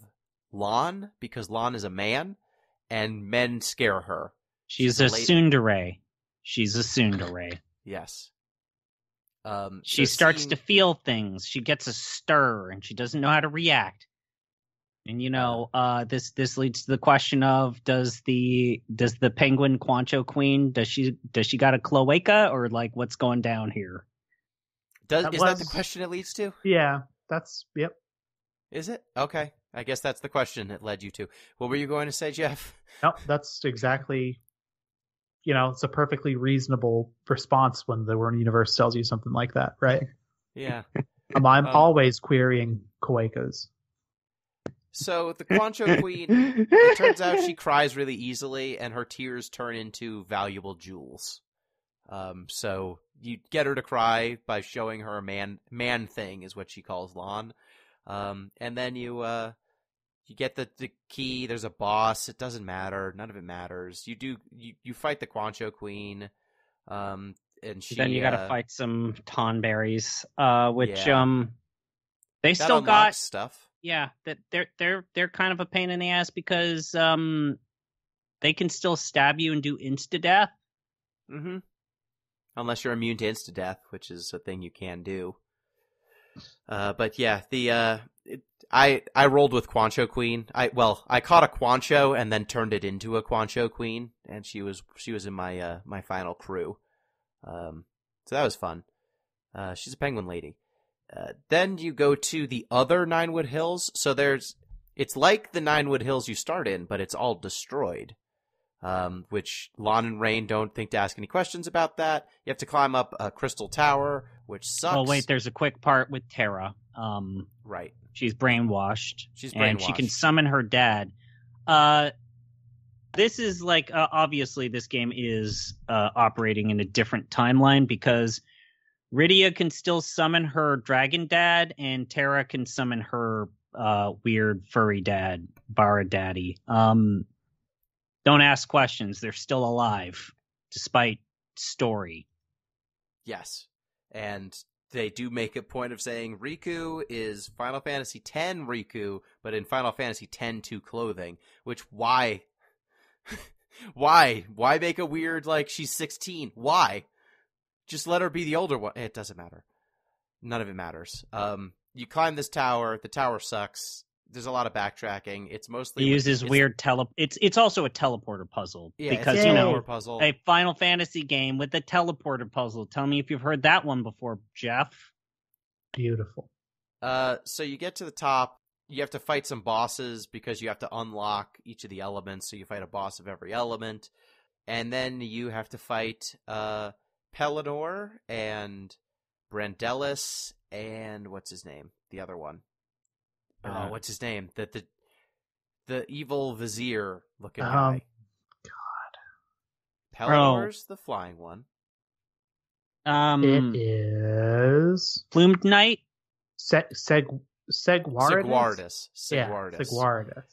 Lon because Lon is a man, and men scare her. She's a tsundere. She's a tsundere. Yes. She starts to feel things. She gets a stir, and she doesn't know how to react. And this leads to the question of does the penguin Quancho Queen does she got a cloaca, or like what's going down here? Is that the question it leads to? Yeah, yep. Is it? Okay. I guess that's the question it led you to. What were you going to say, Jeff? No, that's exactly, it's a perfectly reasonable response when the Word Universe tells you something like that, right? Yeah. I'm always querying cloacas. So the Quancho Queen, it turns out she cries really easily, and her tears turn into valuable jewels. So you get her to cry by showing her a man thing, is what she calls Lon. And then you get the key. There's a boss. It doesn't matter. None of it matters. You fight the Quancho Queen. And then you got to fight some tonberries, which they that still got stuff. Yeah, that they're kind of a pain in the ass because they can still stab you and do insta death. Mm-hmm. Unless you're immune to insta death, which is a thing you can do. But yeah, I rolled with Quancho Queen. I caught a Quancho and then turned it into a Quancho Queen, and she was in my my final crew. So that was fun. She's a penguin lady. Then you go to the other Ninewood Hills. So it's like the Ninewood Hills you start in, but it's all destroyed. Which Lon and Rain don't think to ask any questions about that. You have to climb up a crystal tower, which sucks. Oh wait, there's a quick part with Terra. Right. She's brainwashed. And she can summon her dad. This is like, obviously this game is operating in a different timeline because Rydia can still summon her dragon dad, and Terra can summon her weird furry dad, Bara Daddy. Don't ask questions. They're still alive, despite story. Yes. And they do make a point of saying Riku is Final Fantasy X Riku, but in Final Fantasy X-2 clothing. Which, why? Why make a weird, like, she's 16? Why? Just let her be the older one. It doesn't matter. None of it matters. You climb this tower. The tower sucks. There's a lot of backtracking. It's mostly he uses weird It's also a teleporter puzzle because puzzle. A Final Fantasy game with a teleporter puzzle. Tell me if you've heard that one before, Jeff. Beautiful. So you get to the top. You have to fight some bosses because you have to unlock each of the elements. So you fight a boss of every element, and then you have to fight Pellinor and Brandelis and what's his name? The other one. What's his name? The evil vizier looking guy. God. Pellinor's the flying one. It is Plumed Knight. Segwardus. Yeah, Segwardus.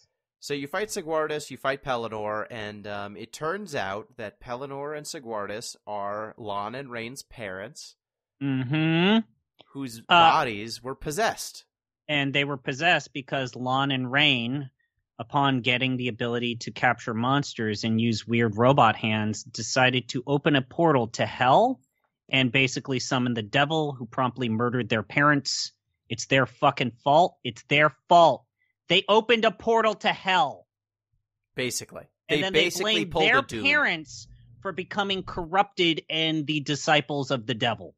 So you fight Segwardus, you fight Pellinor, and it turns out that Pellinor and Segwardus are Lon and Rain's parents, whose bodies were possessed. And they were possessed because Lon and Rain, upon getting the ability to capture monsters and use weird robot hands, decided to open a portal to hell and basically summon the devil, who promptly murdered their parents. It's their fucking fault. It's their fault. They opened a portal to hell. Basically. And then they blamed their parents for becoming corrupted and the disciples of the devil.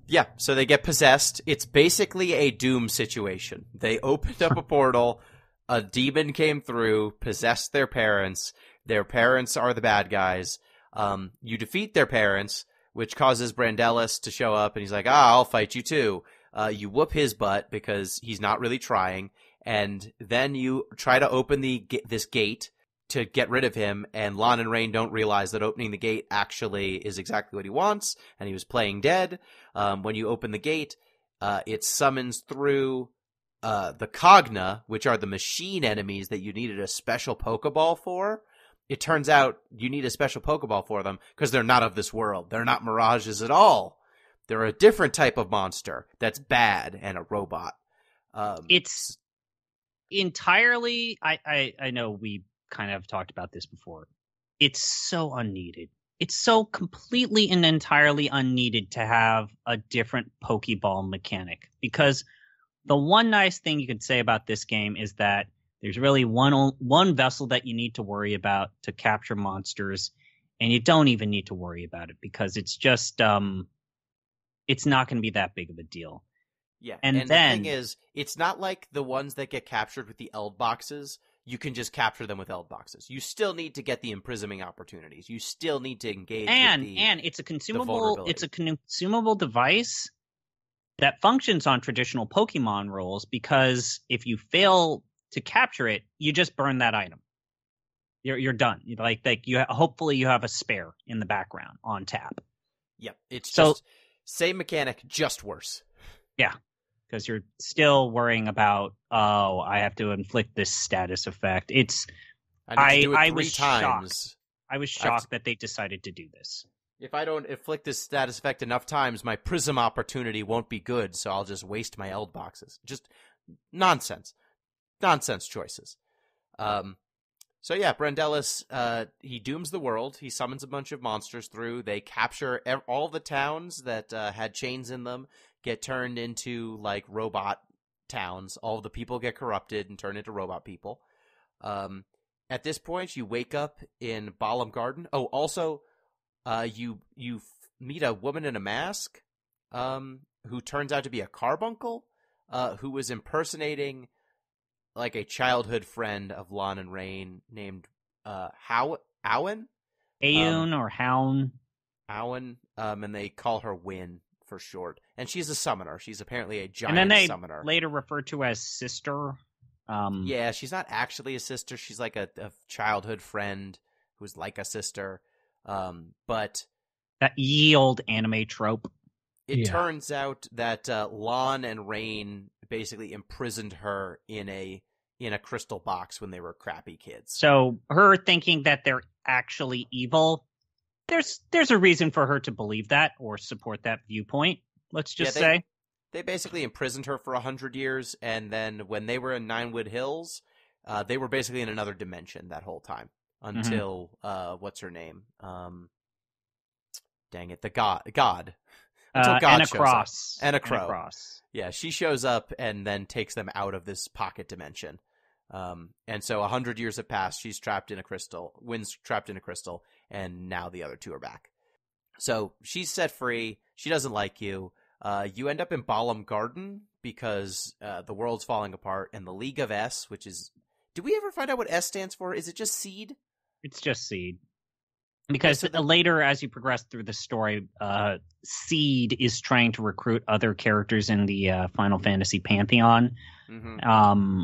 Yeah, so they get possessed. It's basically a Doom situation. They opened up a portal, a demon came through, possessed their parents. Their parents are the bad guys. You defeat their parents, which causes Brandelis to show up, and he's like, I'll fight you too. You whoop his butt because he's not really trying, and then you try to open this gate to get rid of him, and Lon and Rain don't realize that opening the gate actually is exactly what he wants, and he was playing dead. When you open the gate, it summons through the Cogna, which are the machine enemies that you needed a special Pokeball for. It turns out you need a special Pokeball for them because they're not of this world. They're not mirages at all. They're a different type of monster that's bad and a robot. It's entirely... I know we kind of talked about this before. It's so unneeded. It's so completely and entirely unneeded to have a different Pokeball mechanic, because the one nice thing you could say about this game is that there's really one vessel that you need to worry about to capture monsters, and you don't even need to worry about it because it's just it's not going to be that big of a deal. Yeah, and then the thing is, it's not like the ones that get captured with the Eld boxes. You can just capture them with Eld boxes. You still need to get the imprisoning opportunities. You still need to engage with the and it's a consumable. It's a consumable device that functions on traditional Pokemon rules, because if you fail to capture it, you just burn that item. You're done. Like you hopefully you have a spare in the background on tap. Yep, it's just same mechanic, just worse. Yeah, because you're still worrying about, I have to inflict this status effect. I was shocked. I was shocked that they decided to do this. If I don't inflict this status effect enough times, my prism opportunity won't be good, so I'll just waste my Eld boxes. Just nonsense. Nonsense choices. So yeah, Brandelis, he dooms the world. He summons a bunch of monsters through. They capture all the towns that had chains in them, get turned into like robot towns. All the people get corrupted and turn into robot people. At this point, you wake up in Balam Garden. Oh, also, you meet a woman in a mask, who turns out to be a carbuncle, who was impersonating like a childhood friend of Lon and Rain named Aowen? Aowen or Hown. Aowen, and they call her Win for short. And she's a summoner. She's apparently a giant summoner. And then they later refer to as sister. Yeah, she's not actually a sister. She's like a childhood friend who's like a sister. But that ye old anime trope. It turns out that Lon and Rain basically imprisoned her in a crystal box when they were crappy kids. So her thinking that they're actually evil, there's a reason for her to believe that or support that viewpoint. Let's just say they basically imprisoned her for 100 years, and then when they were in Ninewood Hills, they were basically in another dimension that whole time until what's her name? Dang it, the God. Until God Anna shows Cross. up. Anna Crow. Anna Cross. Yeah, she shows up and then takes them out of this pocket dimension. And so 100 years have passed. She's trapped in a crystal. Wynn's trapped in a crystal, and now the other two are back. So she's set free. She doesn't like you. You end up in Balam Garden because the world's falling apart, and the League of S, which is... Did we ever find out what S stands for? Is it just Seed? It's just Seed. Because later, as you progress through the story, Seed is trying to recruit other characters in the Final Fantasy Pantheon. Mm-hmm.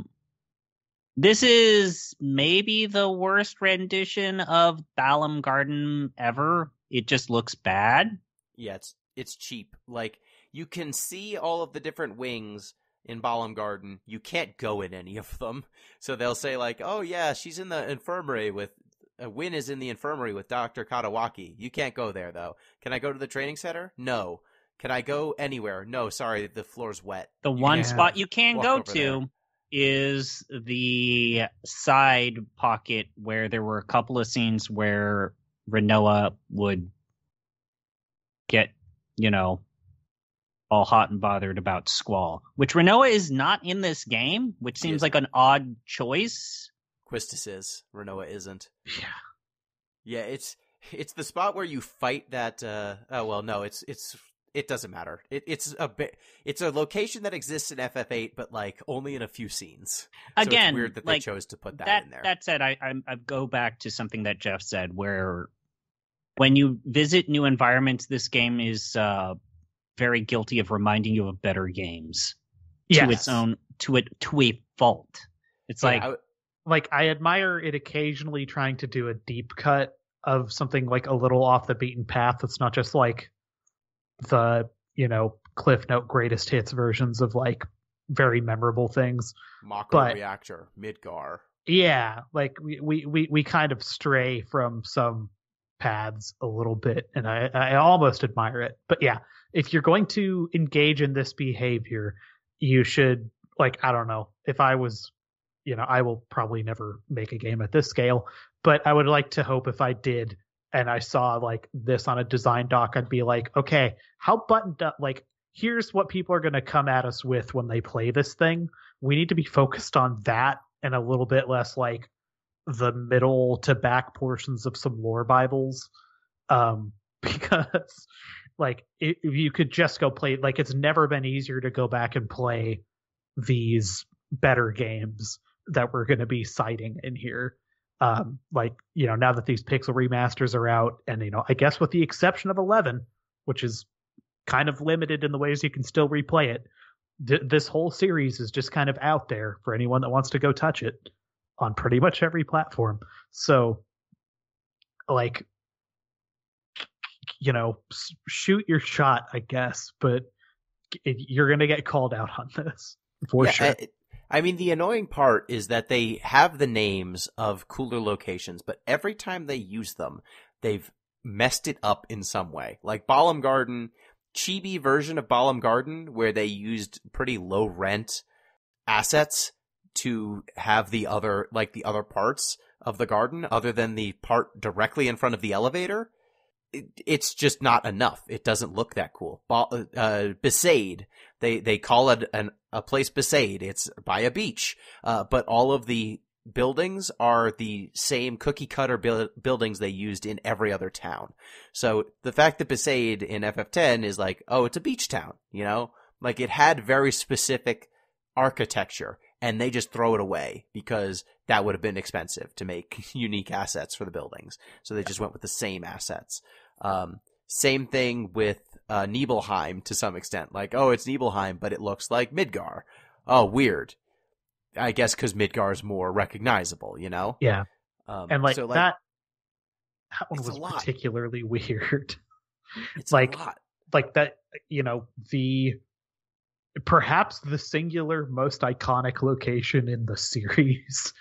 This is maybe the worst rendition of Balam Garden ever. It just looks bad. Yeah, it's cheap. Like, you can see all of the different wings in Balam Garden. You can't go in any of them. So they'll say, like, oh yeah, she's in the infirmary with... Win is in the infirmary with Dr. Katawaki. You can't go there, though. Can I go to the training center? No. Can I go anywhere? No, sorry, the floor's wet. The one spot you can go to is the side pocket where there were a couple of scenes where Rinoa would get, all hot and bothered about Squall. Which Rinoa is not in this game, which seems like an odd choice. Quistis is. Rinoa isn't. Yeah, it's the spot where you fight that it doesn't matter. It's a location that exists in FF8, but like only in a few scenes. Again, so it's weird that they chose to put that in there. That said, I go back to something that Jeff said, where when you visit new environments, this game is very guilty of reminding you of better games. Yes. To its own, to a fault. It's I admire it occasionally trying to do a deep cut of something like a little off the beaten path. That's not just like the, Cliff Note greatest hits versions of like very memorable things. Mako Reactor, Midgar. Yeah, like we kind of stray from some paths a little bit, and I almost admire it. But yeah, if you're going to engage in this behavior, you should, like, I don't know, if I was, I will probably never make a game at this scale, but I would like to hope if I did and I saw like this on a design doc, I'd be like, okay, how buttoned up, like, here's what people are going to come at us with when they play this thing. We need to be focused on that and a little bit less like the middle to back portions of some lore Bibles. Because like if you could just go play, like, it's never been easier to go back and play these better games that we're going to be citing in here. Like, now that these pixel remasters are out, and, I guess with the exception of 11, which is kind of limited in the ways you can still replay it, this whole series is just kind of out there for anyone that wants to go touch it on pretty much every platform. So, like, shoot your shot, I guess, but you're going to get called out on this for sure. I mean, the annoying part is that they have the names of cooler locations, but every time they use them, they've messed it up in some way. Like Balam Garden, chibi version of Balam Garden, where they used pretty low rent assets to have the other parts of the garden, other than the part directly in front of the elevator. It's just not enough. It doesn't look that cool. Besaid, they call it a place Besaid. It's by a beach. But all of the buildings are the same cookie cutter buildings they used in every other town. So the fact that Besaid in FF10 is like, oh, it's a beach town, like it had very specific architecture, and they just throw it away because that would have been expensive to make unique assets for the buildings. So they just went with the same assets. Same thing with Nibelheim to some extent. Like, oh, it's Nibelheim, but it looks like Midgar. Oh, weird. I guess because Midgar is more recognizable, Yeah. And like, so, that one was particularly weird. It's like, a lot. Like that, perhaps the singular most iconic location in the series.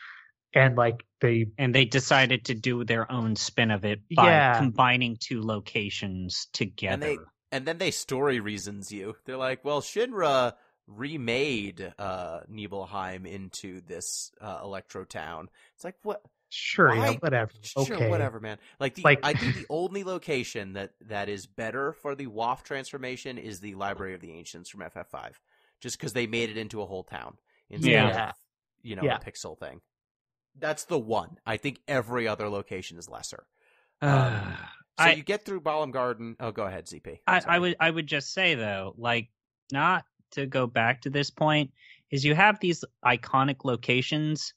And like they decided to do their own spin of it by combining two locations together. And then they story reasons you. They're like, well, Shinra remade Nibelheim into this Electro town. It's like, what? Sure, yeah, whatever. Sure, whatever, man. I think the only location that is better for the WoFF transformation is the Library of the Ancients from FF5, just because they made it into a whole town instead of a pixel thing. That's the one. I think every other location is lesser. You get through Balam Garden. Oh, go ahead, ZP. I would just say though, like, not to go back to this point, is you have these iconic locations,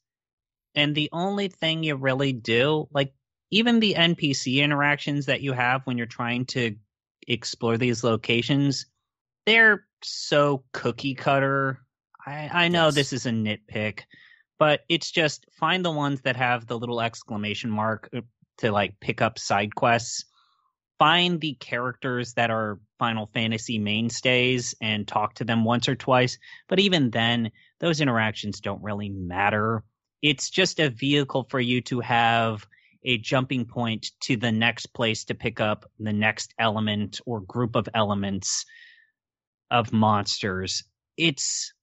and the only thing you really do, like, even the NPC interactions that you have when you're trying to explore these locations, they're so cookie cutter. I know this is a nitpick, but it's just find the ones that have the little exclamation mark to like pick up side quests. Find the characters that are Final Fantasy mainstays and talk to them once or twice. But even then, those interactions don't really matter. It's just a vehicle for you to have a jumping point to the next place to pick up the next element or group of elements of monsters. It's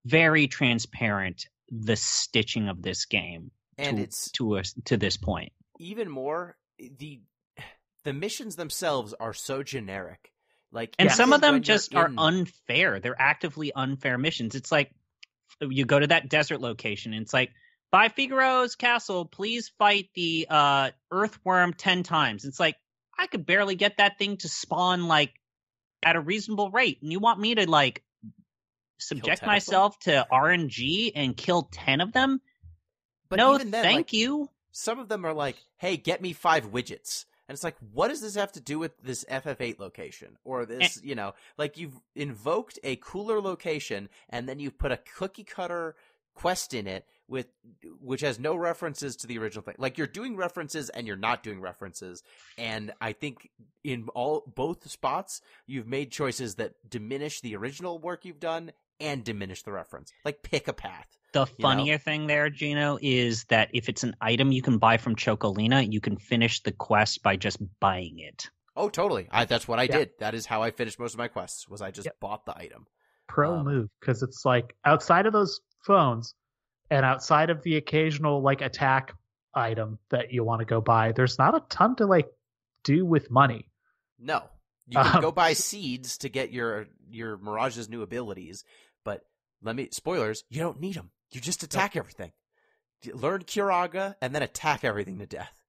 very transparent, the stitching of this game, and to this point. Even more, the missions themselves are so generic. Like, and some of them just are unfair. They're actively unfair missions. It's like you go to that desert location, and it's like, by Figaro's castle, please fight the earthworm 10 times. It's like, I could barely get that thing to spawn like at a reasonable rate, and you want me to like subject myself to RNG and kill 10 of them? But no, even then, thank you. Some of them are like, hey, get me 5 widgets. And it's like, what does this have to do with this FF8 location? Or this, like you've invoked a cooler location and then you've put a cookie cutter quest in it which has no references to the original thing. Like, you're doing references and you're not doing references. And I think in both spots, you've made choices that diminish the original work you've done and diminish the reference. Like, pick a path. The funnier thing there, Gino, is that if it's an item you can buy from Chocolina, you can finish the quest by just buying it. Oh, totally. That's what I did. That is how I finished most of my quests, was I just bought the item. Pro move, because it's like, outside of those phones and outside of the occasional like attack item that you want to go buy, there's not a ton to like do with money. No. You can go buy seeds to get your Mirage's new abilities, but spoilers, you don't need them. You just attack everything. Learn Curaga and then attack everything to death.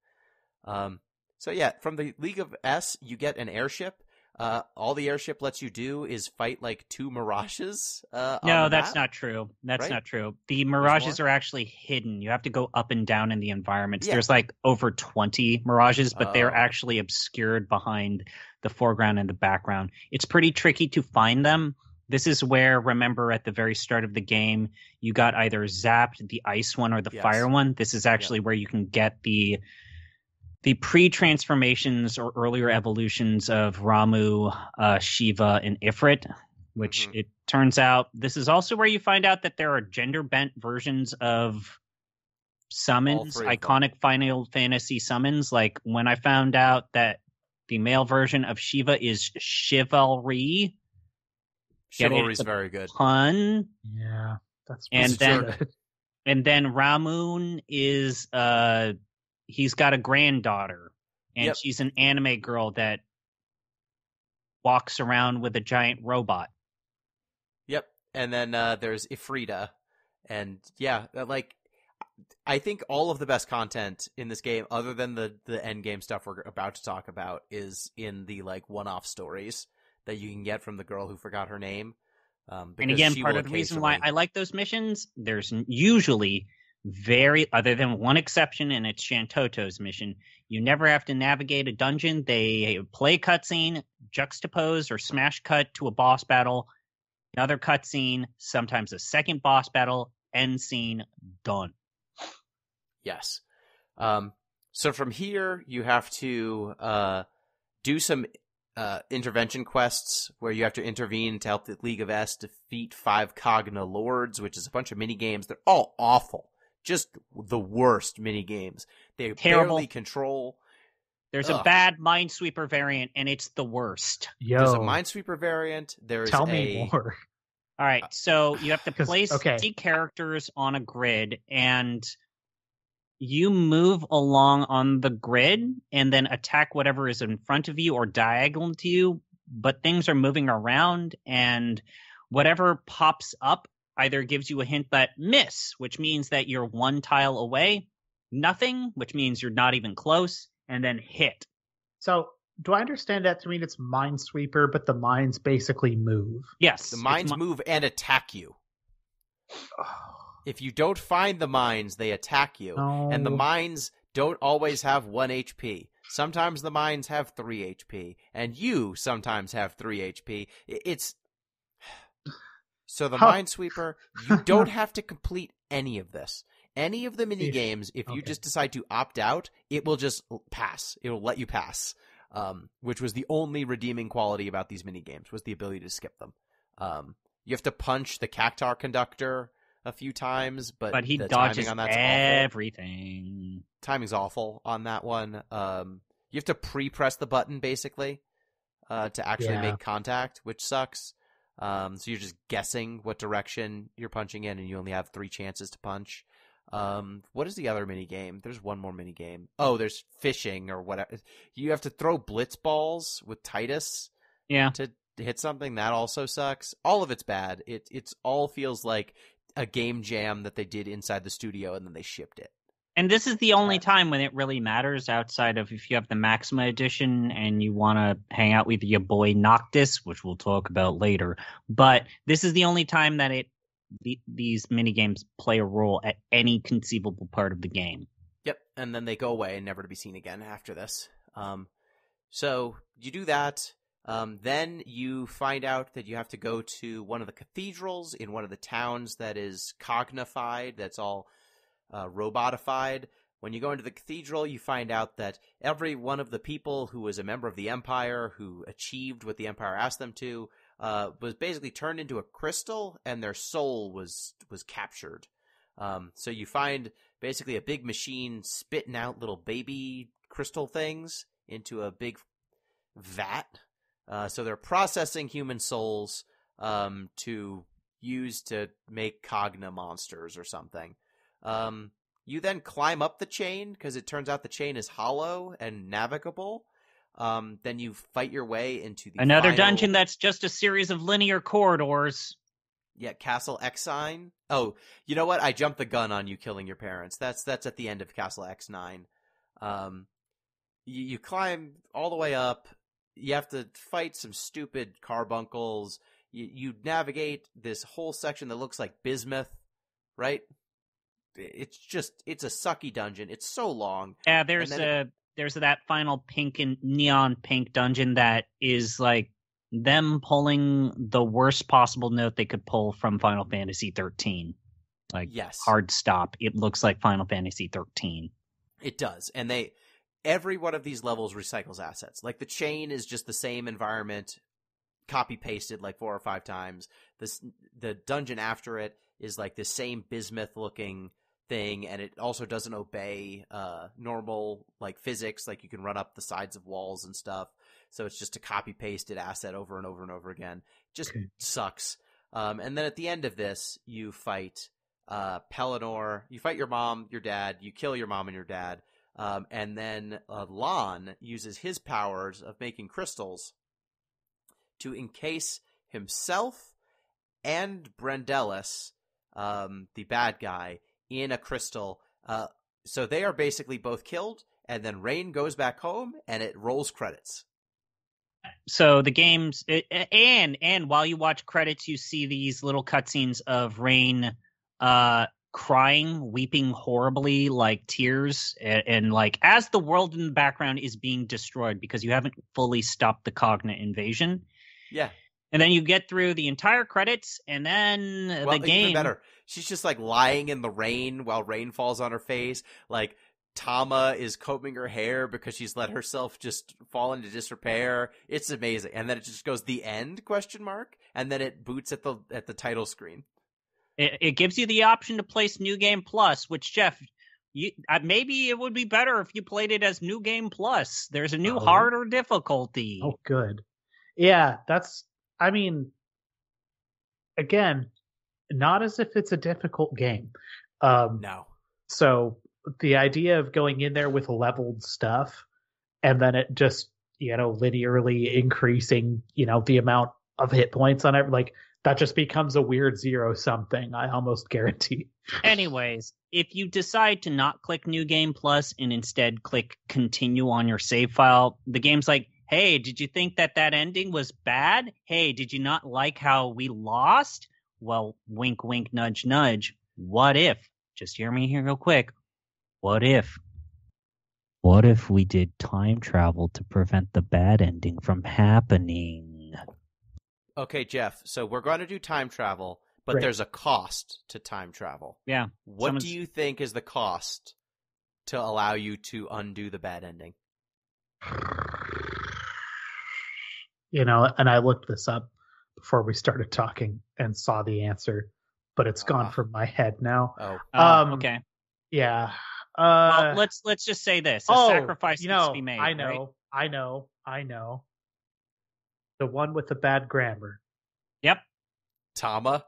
So yeah, from the League of S, you get an airship. All the airship lets you do is fight like 2 Mirages. No, that's not true. That's not true. The Mirages are actually hidden. You have to go up and down in the environments. Yeah. There's like over 20 Mirages, but they're actually obscured behind the foreground and the background. It's pretty tricky to find them. This is where, remember, at the very start of the game, you got either zapped, the ice one, or the fire one. This is actually where you can get the pre-transformations or earlier evolutions of Ramu, Shiva, and Ifrit, which it turns out this is also where you find out that there are gender-bent versions of summons, iconic Final Fantasy summons. Like, when I found out that the male version of Shiva is Chivalry. Chivalry's very good. Yeah, that's good. And then Ramun is he's got a granddaughter, and she's an anime girl that walks around with a giant robot. Yep. And then there's Ifrita, and like, I think all of the best content in this game, other than the end game stuff we're about to talk about, is in the like one-off stories that you can get from the girl who forgot her name. And again, part of the reason why I like those missions, there's usually other than one exception, and it's Shantoto's mission, you never have to navigate a dungeon. They play a cutscene, juxtapose or smash cut to a boss battle, another cutscene, sometimes a second boss battle, end scene, done. Yes. So from here, you have to do some intervention quests where you have to intervene to help the League of S defeat 5 Cogna Lords, which is a bunch of mini games. They're all awful. Just the worst mini games. They barely control. There's a bad Minesweeper variant, and it's the worst. There's a Minesweeper variant. Tell me more. All right, so you have to place 50 characters on a grid, and you move along on the grid and then attack whatever is in front of you or diagonal to you, but things are moving around, and whatever pops up either gives you a hint that miss, which means that you're 1 tile away, nothing, which means you're not even close, and then hit. So do I understand that to mean it's Minesweeper, but the mines basically move? Yes. The mines move and attack you. If you don't find the mines, they attack you. No. And the mines don't always have 1 HP. Sometimes the mines have 3 HP. And you sometimes have 3 HP. So the Minesweeper, you don't have to complete any of this. Any of the mini games, if you just decide to opt out, it will just pass. It will let you pass. Which was the only redeeming quality about these mini games, was the ability to skip them. You have to punch the Cactar conductor a few times, but he the dodges timing on that's everything. Awful. Timing's awful on that one. You have to pre-press the button basically to actually make contact, which sucks. So you're just guessing what direction you're punching in, and you only have 3 chances to punch. What is the other mini game? There's one more mini game. Oh, there's fishing or whatever. You have to throw blitz balls with Titus. To hit something. That also sucks. All of it's bad. It's all feels like a game jam that they did inside the studio and then they shipped it. And this is the only time when it really matters, outside of if you have the Maxima edition and you want to hang out with your boy Noctis, which we'll talk about later. But this is the only time that these minigames play a role at any conceivable part of the game. Yep, and then they go away and never to be seen again after this. So you do that. Then you find out that you have to go to one of the cathedrals in one of the towns that is cognified, that's all robotified. When you go into the cathedral, you find out that every one of the people who was a member of the Empire, who achieved what the Empire asked them to, was basically turned into a crystal, and their soul was captured. So you find basically a big machine spitting out little baby crystal things into a big vat. So they're processing human souls to use to make Cogna monsters or something. You then climb up the chain, because it turns out the chain is hollow and navigable. Then you fight your way into the another final... dungeon that's just a series of linear corridors. Yeah, Castle X9. Oh, you know what? I jumped the gun on you killing your parents. That's at the end of Castle X9. You climb all the way up. You have to fight some stupid carbuncles. You navigate this whole section that looks like bismuth, right? It's a sucky dungeon. It's so long. Yeah, there's that final pink and neon pink dungeon that is like them pulling the worst possible note they could pull from Final Fantasy 13. Like, yes. Hard stop. It looks like Final Fantasy 13. It does. And every one of these levels recycles assets. Like, the chain is just the same environment, copy-pasted like 4 or 5 times. The dungeon after it is like the same bismuth-looking thing, and it also doesn't obey normal like physics, like you can run up the sides of walls and stuff. So it's just a copy-pasted asset over and over and over again. Just sucks. And then at the end of this, you fight Pelennor. You fight your mom, your dad. You kill your mom and your dad. And then Lon uses his powers of making crystals to encase himself and Brandelis, the bad guy, in a crystal. So they are basically both killed, and then Rain goes back home, and it rolls credits. So the games, and while you watch credits, you see these little cutscenes of Rain crying, weeping horribly, like tears, and like as the world in the background is being destroyed because you haven't fully stopped the Cogna invasion. Yeah. And then you get through the entire credits, and then the game... Even better. She's just like lying in the rain while rain falls on her face. Like, Tama is combing her hair because she's let herself just fall into disrepair. It's amazing. And then it just goes, the end, ? And then it boots at the title screen. It gives you the option to place New Game Plus, which, Jeff, maybe it would be better if you played it as New Game Plus. There's a new harder difficulty. Oh, good. Yeah, I mean, again, not as if it's a difficult game. No. So the idea of going in there with leveled stuff and then it just, linearly increasing, the amount of hit points on it, like that just becomes a weird zero something, I almost guarantee. Anyways, if you decide to not click New Game Plus and instead click Continue on your save file, the game's like, hey, did you think that ending was bad? Hey, did you not like how we lost? Well, wink, wink, nudge, nudge. What if? Just hear me here real quick. What if? What if we did time travel to prevent the bad ending from happening? Okay, Jeff, so we're going to do time travel, but Great. There's a cost to time travel. Yeah. What do you think is the cost to allow you to undo the bad ending? And I looked this up before we started talking and saw the answer, but it's gone from my head now. Okay. Yeah. Well, let's just say this: a sacrifice needs to be made. I know. The one with the bad grammar. Yep. Tama.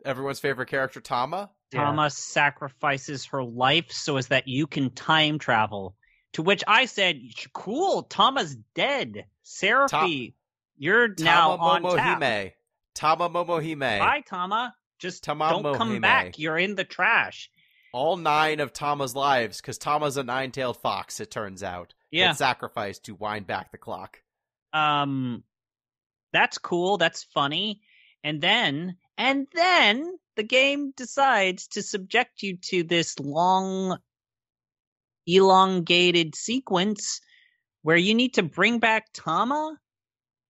Everyone's favorite character, Tama. Tama sacrifices her life so as that you can time travel. To which I said, "Cool, Tama's dead. Seraphi, you're now on tap." Tama Momohime. Bye, Tama. Just Tama don't Mohime. come back. You're in the trash. All 9 of Tama's lives, because Tama's a 9-tailed fox, it turns out. Yeah. Get sacrificed to wind back the clock. That's cool. That's funny. And then the game decides to subject you to this long elongated sequence where you need to bring back Tama,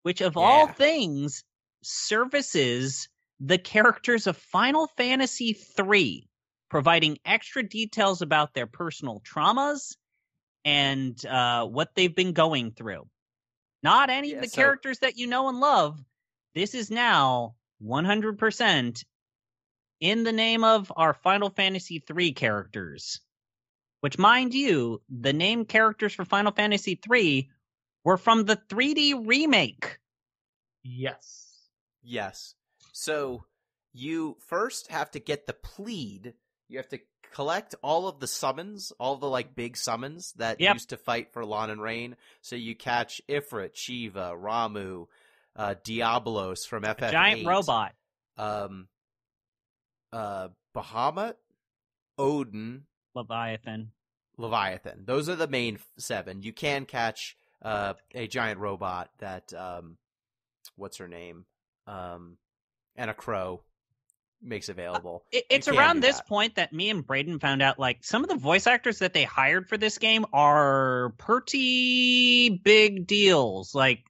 which of all things services the characters of Final Fantasy III, providing extra details about their personal traumas and what they've been going through. Not any of the characters that you know and love. This is now 100% in the name of our Final Fantasy III characters. Which, mind you, the named characters for Final Fantasy III were from the 3D remake. Yes. So you first have to get the plead. You have to collect all of the summons, all the like big summons that used to fight for Lon and Rain. So you catch Ifrit, Shiva, Ramu, Diablos from FF8. A giant robot. Bahamut, Odin, Leviathan. Those are the main 7. You can catch a giant robot that what's her name? And a crow makes available. It's around this point that me and Braden found out like some of the voice actors that they hired for this game are pretty big deals. Like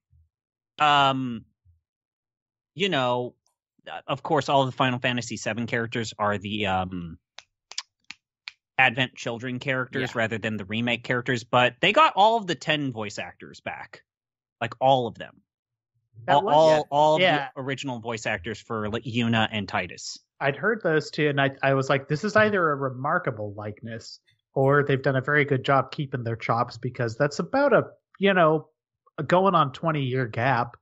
you know, of course all of the Final Fantasy VII characters are the Advent Children characters rather than the remake characters, but they got all of the 10 voice actors back. Like all of them. All of the original voice actors for like, Yuna and Titus. I'd heard those two, and I was like, this is either a remarkable likeness, or they've done a very good job keeping their chops, because that's about a going on 20-year gap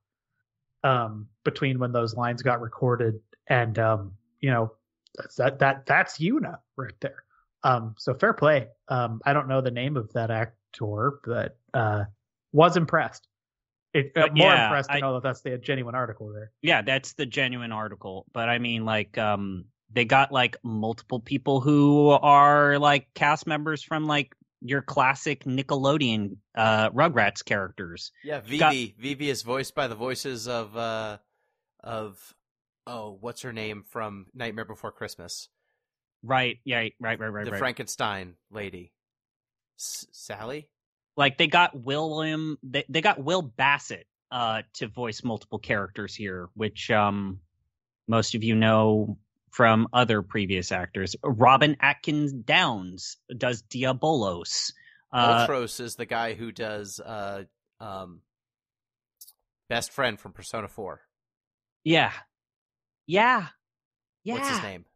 between when those lines got recorded, and that's Yuna right there. So fair play. I don't know the name of that actor, but was impressed. More impressed to know that that's the genuine article there. Yeah, that's the genuine article. But I mean, like, they got like multiple people who are like cast members from like your classic Nickelodeon Rugrats characters. Yeah, Vivi. Vivi is voiced by the voices of what's her name from Nightmare Before Christmas? Right. Yeah. Right. The Frankenstein lady, Sally. Like they got William, they got Will Bassett to voice multiple characters here, which most of you know from other previous actors. Robin Atkins Downs does Diabolos. Ultros is the guy who does Best Friend from Persona 4. Yeah. What's his name?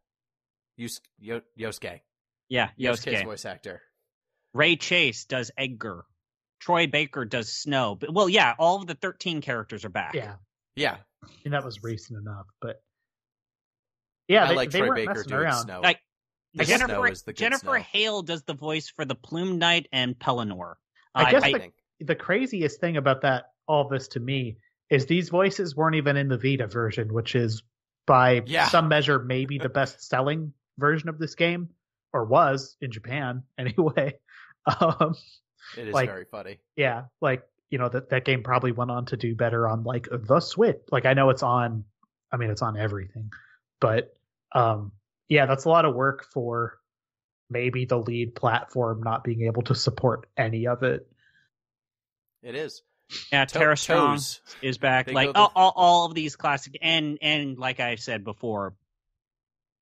Yosuke. Yeah, Yosuke's voice actor. Ray Chase does Edgar. Troy Baker does Snow. But, well, yeah, all of the 13 characters are back. Yeah. And that was recent enough, but yeah, I like Troy Baker doing around. Snow. Like Jennifer Jennifer Hale does the voice for the Plume Knight and Pelennor. I guess the craziest thing about all this to me is these voices weren't even in the Vita version, which is by some measure maybe the best selling version of this game, or was in Japan anyway. It is very funny. Yeah, like that game probably went on to do better on like the Switch. Like I know it's on everything, but that's a lot of work for maybe the lead platform not being able to support any of it. It is. Yeah, Tara Strong is back. Like all of these classic, and like I said before,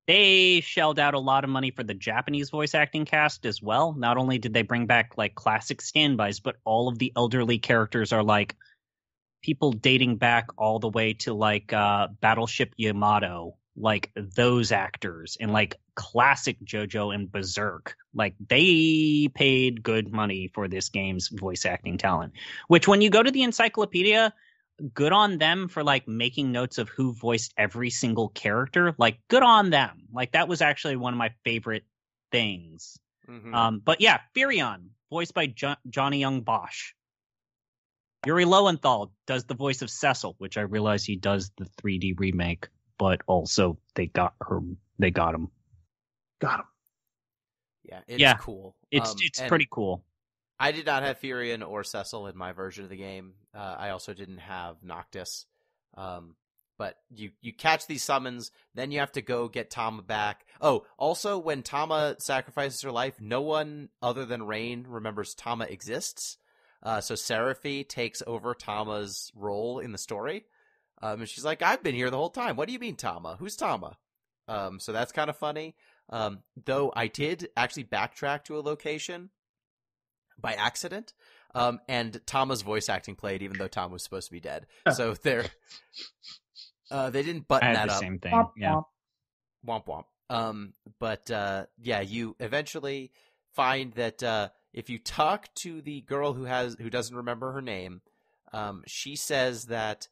they shelled out a lot of money for the Japanese voice acting cast as well. Not only did they bring back like classic standbys, but all of the elderly characters are like people dating back all the way to like Battleship Yamato, like those actors, and like classic JoJo and Berserk. Like they paid good money for this game's voice acting talent, which when you go to the encyclopedia, good on them for like making notes of who voiced every single character. Like good on them. Like that was actually one of my favorite things. Mm-hmm. But yeah, Firion, voiced by Johnny Young Bosch. Yuri Lowenthal does the voice of Cecil, which I realize he does the 3D remake, but also they got him. Yeah, it's cool. It's pretty cool. I did not have Firion or Cecil in my version of the game. I also didn't have Noctis. But you catch these summons, then you have to go get Tama back. Oh, also, when Tama sacrifices her life, no one other than Rain remembers Tama exists. So Seraphy takes over Tama's role in the story. And she's like, I've been here the whole time. What do you mean, Tama? Who's Tama? So that's kind of funny. Though I did actually backtrack to a location by accident. And Tama's voice acting played, even though Tama was supposed to be dead. So they didn't button that up. Same thing. Yeah. Womp womp. But yeah, you eventually find that if you talk to the girl who doesn't remember her name, she says that,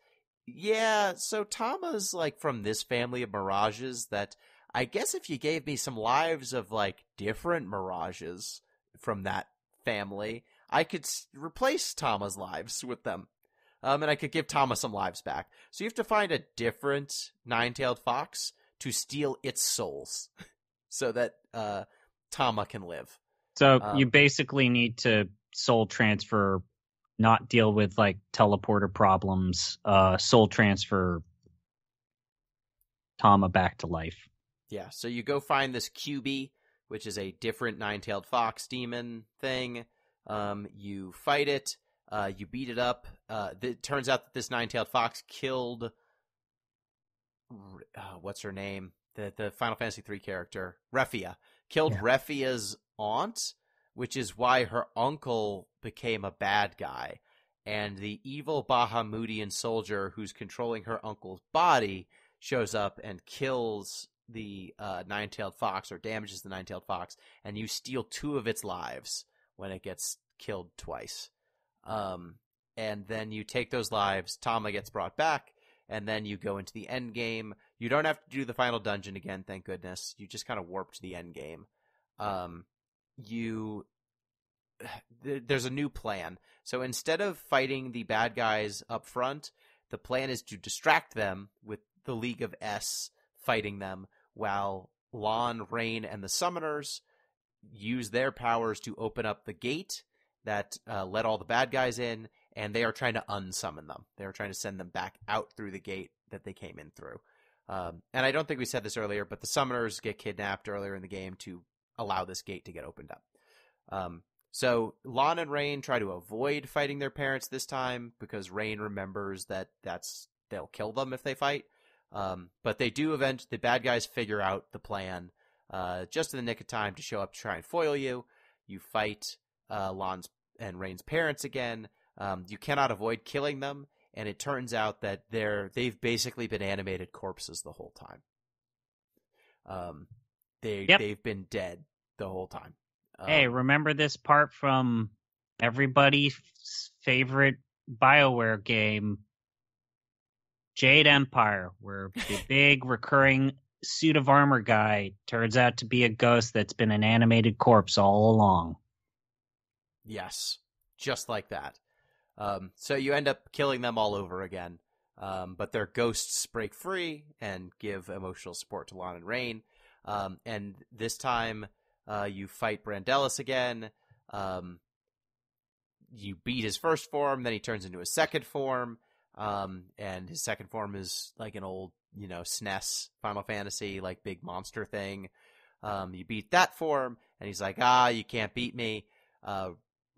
yeah, so Tama's like from this family of mirages that I guess if you gave me some lives of like different mirages from that family, I could replace Tama's lives with them. And I could give Tama some lives back. So you have to find a different nine-tailed fox to steal its souls so that Tama can live. So you basically need to soul transfer, not deal with like teleporter problems, soul transfer Tama back to life. Yeah, so you go find this QB, which is a different nine-tailed fox demon thing. You fight it. You beat it up. It turns out that this nine-tailed fox killed... what's her name? The Final Fantasy III character. Refia. Killed Refia's aunt, which is why her uncle became a bad guy. And the evil Bahamutian soldier who's controlling her uncle's body shows up and kills the nine-tailed fox, or damages the nine-tailed fox, and you steal 2 of its lives when it gets killed twice. And then you take those lives, Tama gets brought back, and then you go into the end game. You don't have to do the final dungeon again, thank goodness. You just kind of warp to the end game. There's a new plan. So instead of fighting the bad guys up front, the plan is to distract them with the League of S fighting them, while Lon, Rain, and the Summoners use their powers to open up the gate that let all the bad guys in, and they are trying to unsummon them. They are trying to send them back out through the gate that they came in through. And I don't think we said this earlier, but the Summoners get kidnapped earlier in the game to allow this gate to get opened up. So Lon and Rain try to avoid fighting their parents this time, because Rain remembers that they'll kill them if they fight. But they do the bad guys figure out the plan just in the nick of time to show up to try and foil you. You fight Lon's and Rain's parents again. You cannot avoid killing them, and it turns out that they've basically been animated corpses the whole time. They've been dead the whole time. Hey, remember this part from everybody's favorite BioWare game, Jade Empire, where the big recurring suit of armor guy turns out to be a ghost that's been an animated corpse all along. Yes, just like that. So you end up killing them all over again, but their ghosts break free and give emotional support to Lon and Rain. And this time you fight Brandelis again. You beat his first form, then he turns into a second form. And his second form is like an old, SNES Final Fantasy, like big monster thing. You beat that form, and he's like, you can't beat me.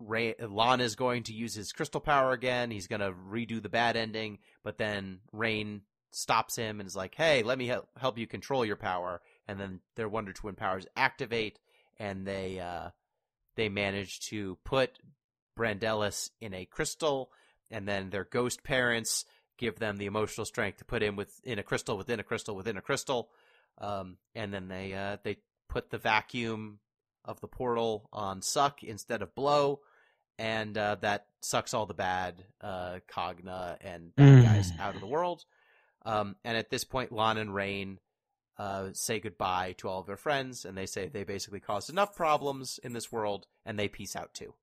Lon is going to use his crystal power again. He's going to redo the bad ending, but then Rain stops him and is like, hey, let me help you control your power. And then their Wonder Twin powers activate, and they manage to put Brandelis in a crystal, and then their ghost parents give them the emotional strength to put him in a crystal within a crystal within a crystal. And then they put the vacuum of the portal on Suck instead of Blow, and that sucks all the bad Cogna and bad guys out of the world. And at this point, Lon and Rain say goodbye to all of their friends, and they say they basically caused enough problems in this world, and they peace out too.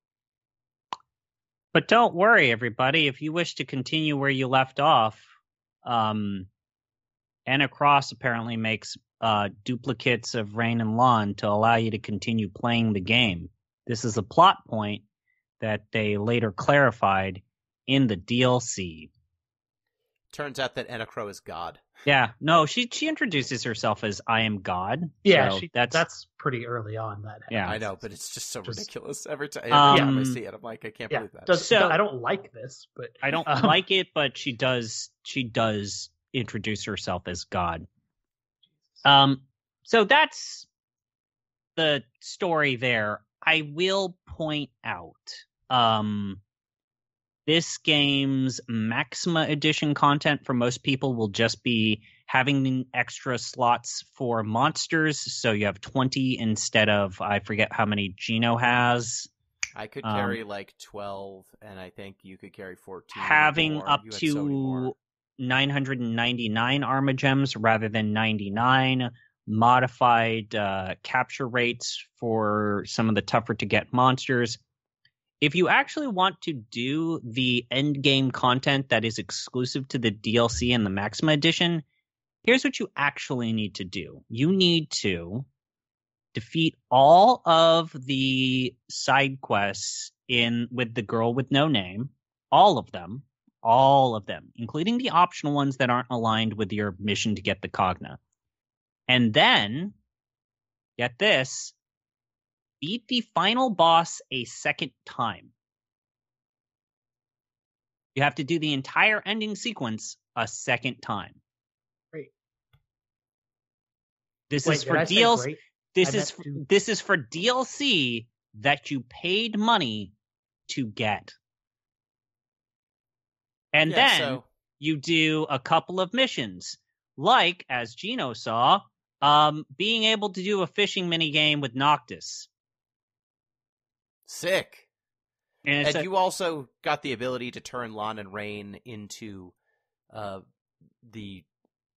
But don't worry, everybody. If you wish to continue where you left off, Anna Cross apparently makes duplicates of Rain and Lon to allow you to continue playing the game. This is a plot point that they later clarified in the DLC. Turns out that Enacro is God. Yeah, no, she introduces herself as "I am God." Yeah, so that's pretty early on. That happens. Yeah, I know, but it's just so ridiculous every time I see it. I'm like, I can't believe that. I don't like this, but I don't like it. But she does introduce herself as God. So that's the story there. I will point out, this game's Maxima Edition content for most people will just be having extra slots for monsters. So you have 20 instead of, I forget how many Gino has. I could carry like 12, and I think you could carry 14. Having up to 999 Arma Gems rather than 99. Modified capture rates for some of the tougher to get monsters. If you actually want to do the end game content that is exclusive to the DLC and the Maxima Edition, here's what you actually need to do. You need to defeat all of the side quests with the girl with no name, all of them, including the optional ones that aren't aligned with your mission to get the Cogna. And then, get this, beat the final boss a second time. You have to do the entire ending sequence a second time. Great. This is for DLC. This is for DLC that you paid money to get. And then you do a couple of missions, like, as Gino saw, being able to do a fishing minigame with Noctis. Sick. And you also got the ability to turn Lon and Rain into the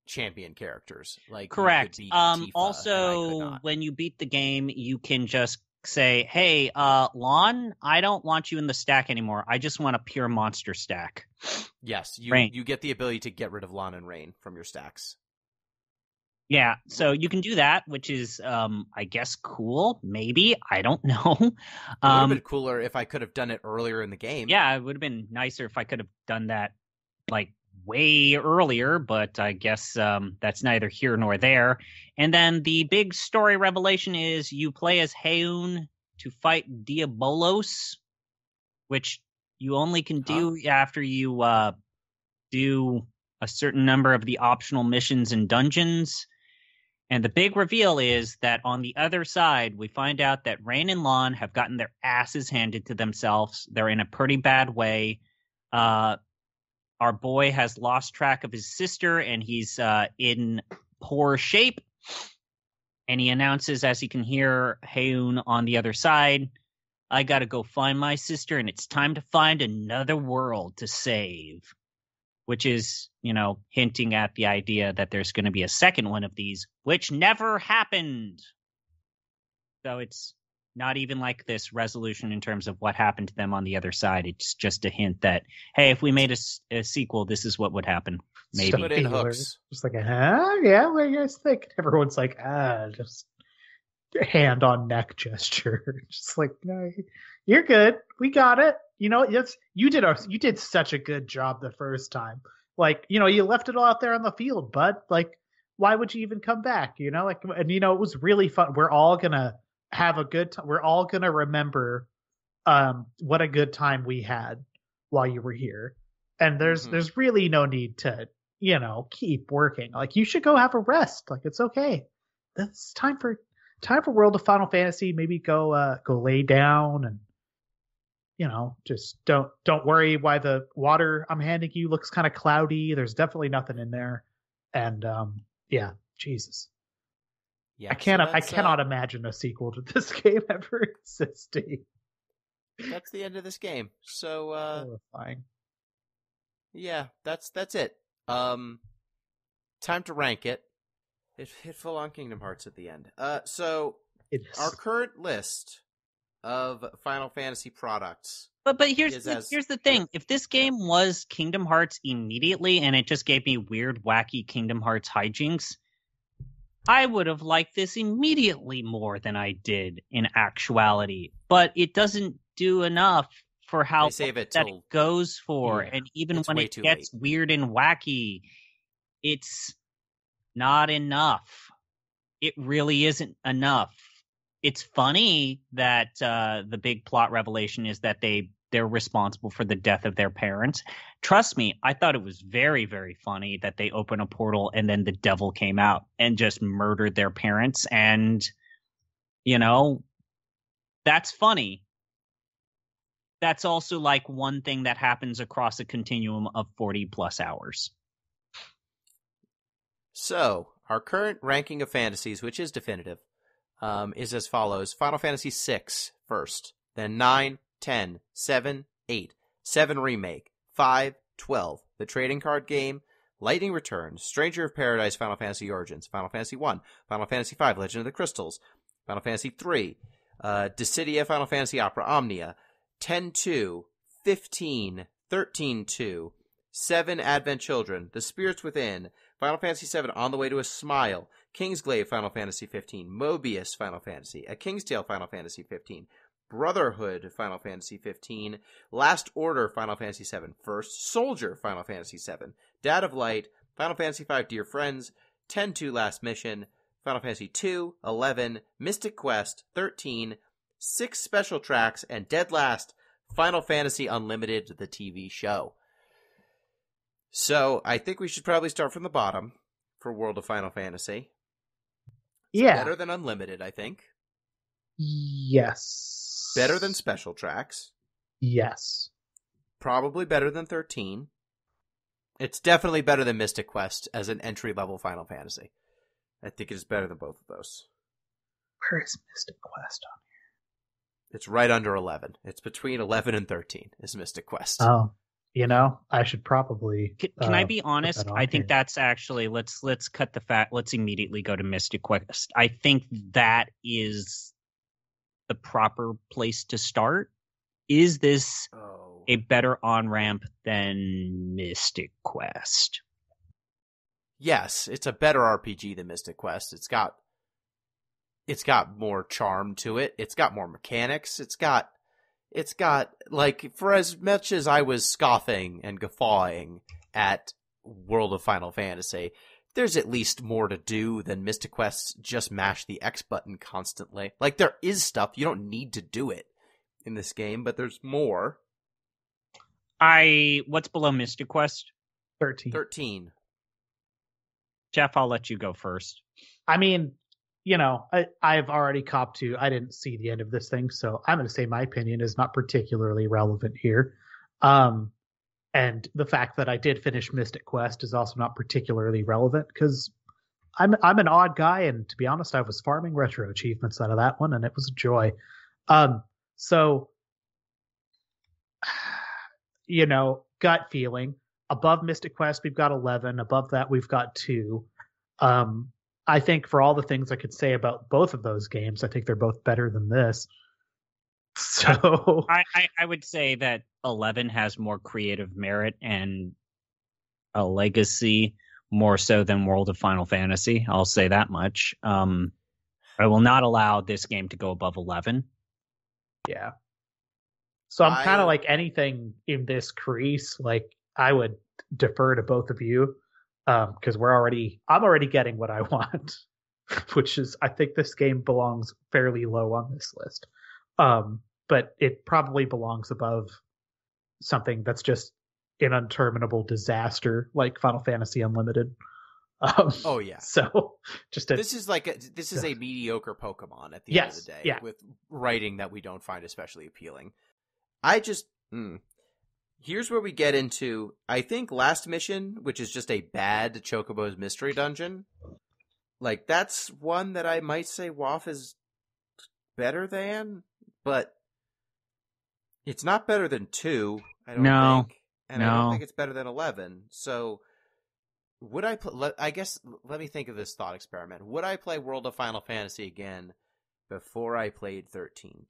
champion characters. Like, correct. Tifa, also, when you beat the game, you can just say, hey, Lon, I don't want you in the stack anymore. I just want a pure monster stack. Yes, you get the ability to get rid of Lon and Rain from your stacks. Yeah, so you can do that, which is, I guess, cool. Maybe. I don't know. It would have been cooler if I could have done it earlier in the game. Yeah, it would have been nicer if I could have done that, like, way earlier, but I guess that's neither here nor there. And then the big story revelation is you play as Heun to fight Diabolos, which you only can do after you do a certain number of the optional missions and dungeons. And the big reveal is that on the other side, we find out that Rain and Lon have gotten their asses handed to themselves. They're in a pretty bad way. Our boy has lost track of his sister, and he's in poor shape. And he announces, as he can hear Heun on the other side, I gotta go find my sister, and it's time to find another world to save. Which is, hinting at the idea that there's going to be a second one of these, which never happened. So it's not even like this resolution in terms of what happened to them on the other side. It's just a hint that, hey, if we made a sequel, this is what would happen. Maybe. Put in hooks. Just like, yeah, what do you guys think? Everyone's like, just hand on neck gesture. Just like, no, you're good. We got it. You did such a good job the first time. Like, you left it all out there on the field, bud. Like, why would you even come back? It was really fun. We're all gonna have a good time. We're all gonna remember what a good time we had while you were here. And there's really no need to, keep working. Like, you should go have a rest. Like, it's okay. That's time for World of Final Fantasy. Maybe go lay down and just don't worry why the water I'm handing you looks kind of cloudy. There's definitely nothing in there. And yeah, Jesus. Yeah, I cannot imagine a sequel to this game ever existing. That's the end of this game. So horrifying. Yeah, that's it. Time to rank it. It hit full on Kingdom Hearts at the end. So our current list of Final Fantasy products. But here's the thing. If this game was Kingdom Hearts immediately and it just gave me weird, wacky Kingdom Hearts hijinks, I would have liked this immediately more than I did in actuality. But it doesn't do enough for how save it that it goes for. Yeah. And even It's when way it too gets late. weird and wacky, it's not enough. It really isn't enough. It's funny that the big plot revelation is that they're responsible for the death of their parents. Trust me, I thought it was very, very funny that they opened a portal and then the devil came out and just murdered their parents. And, you know, that's funny. That's also like one thing that happens across a continuum of 40 plus hours. So, our current ranking of fantasies, which is definitive, is as follows. Final Fantasy VI first, then 9, 10, 7, 8, 7 Remake, 5, 12, the Trading Card Game, Lightning Returns, Stranger of Paradise, Final Fantasy Origins, Final Fantasy 1, Final Fantasy 5, Legend of the Crystals, Final Fantasy 3, Dissidia, Final Fantasy Opera Omnia, 10-2, 15, 13-2, 7 Advent Children, The Spirits Within, Final Fantasy 7 On the Way to a Smile, Kingsglaive Final Fantasy 15, Mobius Final Fantasy, A King's Tale Final Fantasy 15, Brotherhood Final Fantasy 15, Last Order Final Fantasy 7, First Soldier Final Fantasy 7, Dad of Light, Final Fantasy 5 Dear Friends, 10-2 Last Mission, Final Fantasy 2, 11, Mystic Quest, 13, 6 Special Tracks, and dead last, Final Fantasy Unlimited, the TV show. So, I think we should probably start from the bottom for World of Final Fantasy. It's better than Unlimited, I think. Yes. Better than Special Tracks. Yes. Probably better than 13. It's definitely better than Mystic Quest as an entry-level Final Fantasy. I think it is better than both of those. Where is Mystic Quest on here? It's right under 11. It's between 11 and 13 is Mystic Quest. Oh, you know, I should probably. Can I be honest? I think here. that's actually let's cut the fat. Let's immediately go to Mystic Quest. I think that is the proper place to start. Is this a better on ramp than Mystic Quest? Yes, it's a better RPG than Mystic Quest. It's got more charm to it. It's got more mechanics. It's got like, for as much as I was scoffing and guffawing at World of Final Fantasy, there's at least more to do than Mystic Quest just mash the X button constantly. Like, there is stuff. You don't need to do it in this game, but there's more. What's below Mystic Quest? 13. Jeff, I'll let you go first. I mean, you know, I've already copped to, I didn't see the end of this thing, so I'm going to say my opinion is not particularly relevant here. And the fact that I did finish Mystic Quest is also not particularly relevant because I'm an odd guy, and to be honest, I was farming retro achievements out of that one, and it was a joy. So, you know, gut feeling. Above Mystic Quest, we've got 11. Above that, we've got 2. I think for all the things I could say about both of those games, I think they're both better than this. So I would say that 11 has more creative merit and a legacy more so than World of Final Fantasy. I'll say that much. I will not allow this game to go above 11. Yeah. So I'm kind of like anything in this crease. Like, I would defer to both of you because I'm already getting what I want, which is, I think this game belongs fairly low on this list. But it probably belongs above something that's just an interminable disaster like Final Fantasy Unlimited. Oh yeah. So this is a mediocre Pokemon at the end of the day, with writing that we don't find especially appealing. Here's where we get into, I think, Last Mission, which is just a bad Chocobo's Mystery Dungeon. Like, that's one that I might say WoFF is better than, but it's not better than 2, I don't think. And I don't think it's better than 11. So, would I let me think of this thought experiment. Would I play World of Final Fantasy again before I played 13-2?